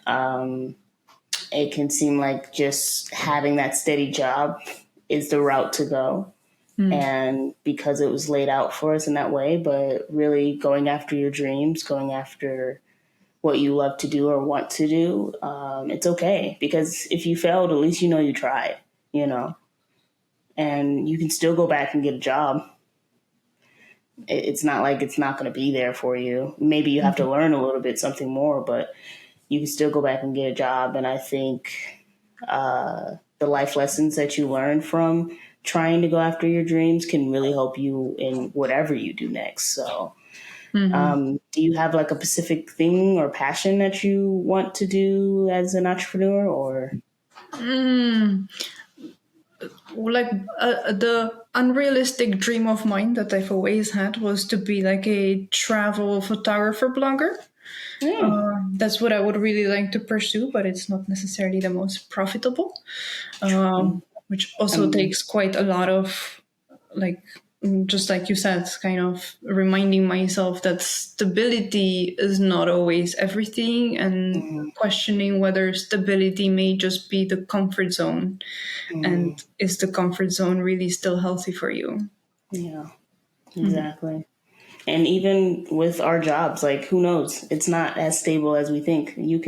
it can seem like just having that steady job is the route to go. And because it was laid out for us in that way, but really going after your dreams, going after what you love to do or want to do, it's okay. Because if you failed, at least you know you tried, and you can still go back and get a job. It's not like it's not going to be there for you. Maybe you have to learn a little bit, something more, but you can still go back and get a job. And I think the life lessons that you learn from trying to go after your dreams can really help you in whatever you do next. So do you have like a specific thing or passion that you want to do as an entrepreneur, or? Like the unrealistic dream of mine that I've always had was to be like a travel photographer blogger. That's what I would really like to pursue, but it's not necessarily the most profitable, which also takes quite a lot of, like, just like you said, kind of reminding myself that stability is not always everything, and questioning whether stability may just be the comfort zone. And is the comfort zone really still healthy for you? Yeah, exactly. And even with our jobs, like, who knows? It's not as stable as we think. It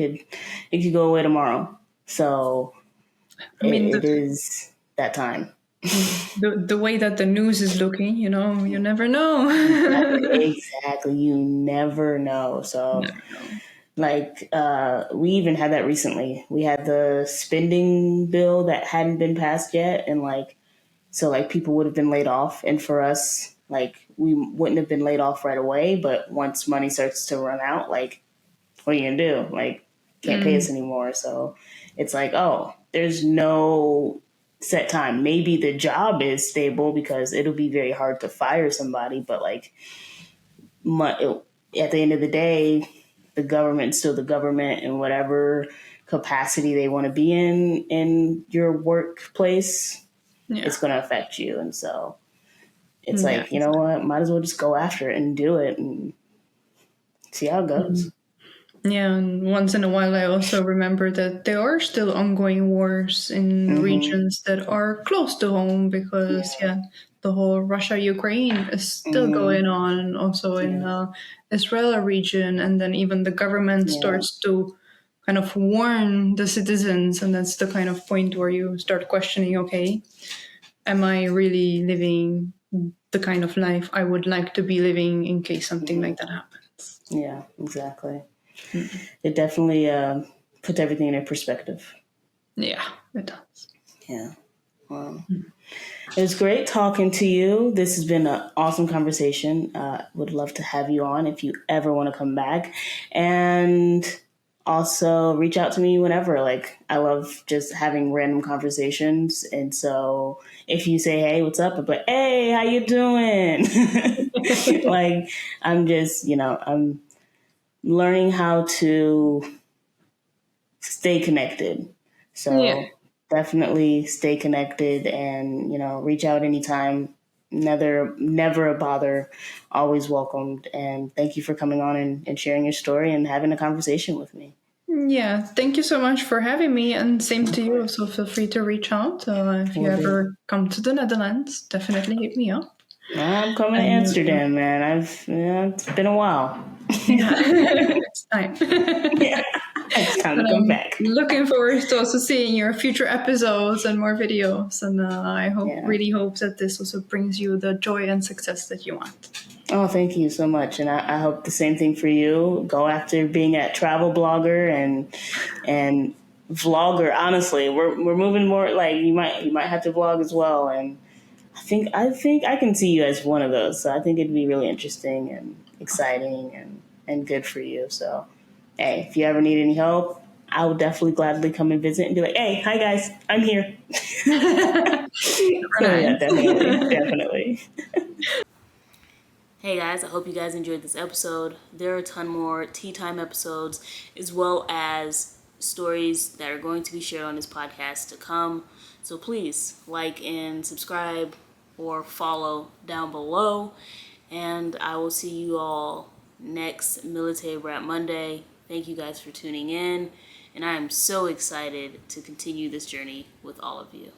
could go away tomorrow. So I mean, it is that time. the way that the news is looking, you never know. Exactly. You never know. So, Never know. like, we even had that recently. We had the spending bill that hadn't been passed yet. And, like, so, like, people would have been laid off. And for us, like, we wouldn't have been laid off right away. But once money starts to run out, like, what are you going to do? Like, can't pay us anymore. So it's like, oh, there's no set time. Maybe the job is stable because it'll be very hard to fire somebody. But, like, at the end of the day, the government's still the government, in whatever capacity they want to be in your workplace, Yeah. it's going to affect you. And so it's Yeah. like, you know what, might as well just go after it and do it and see how it goes. Yeah, and once in a while, I also remember that there are still ongoing wars in regions that are close to home because, the whole Russia-Ukraine is still going on, also in Israel region, and then even the government starts to kind of warn the citizens, and that's the kind of point where you start questioning, okay, am I really living the kind of life I would like to be living in case something like that happens? Yeah, exactly. It definitely puts everything in perspective. Yeah, it does. Yeah. Wow. It was great talking to you. This has been an awesome conversation. Would love to have you on if you ever want to come back. And also reach out to me whenever. Like, I love just having random conversations. And so if you say, hey, what's up? I'm like, hey, how you doing? Like, I'm just, I'm learning how to stay connected. Yeah. So definitely stay connected and, reach out anytime. Never a bother. Always welcomed. And thank you for coming on and sharing your story and having a conversation with me. Yeah, thank you so much for having me, and same to you. So feel free to reach out if you Will do. ever come to the Netherlands. Definitely hit me up. I'm coming to Amsterdam, man. It's been a while. Yeah, it's time. Yeah, it's time to But come I'm back. looking forward to also seeing your future episodes and more videos. And I really hope that this also brings you the joy and success that you want. Oh, thank you so much, and I hope the same thing for you. Go after being a travel blogger and vlogger. Honestly, we're moving more. Like, you might have to vlog as well, and I think I can see you as one of those. So I think it'd be really interesting and exciting and good for you. So, hey, if you ever need any help, I would definitely gladly come and visit and be like, hey, hi guys, I'm here. So yeah, definitely. Hey guys, I hope you guys enjoyed this episode. There are a ton more tea time episodes, as well as stories that are going to be shared on this podcast to come. So please like and subscribe or follow down below. And I will see you all next Military Brat Monday. Thank you guys for tuning in. And I am so excited to continue this journey with all of you.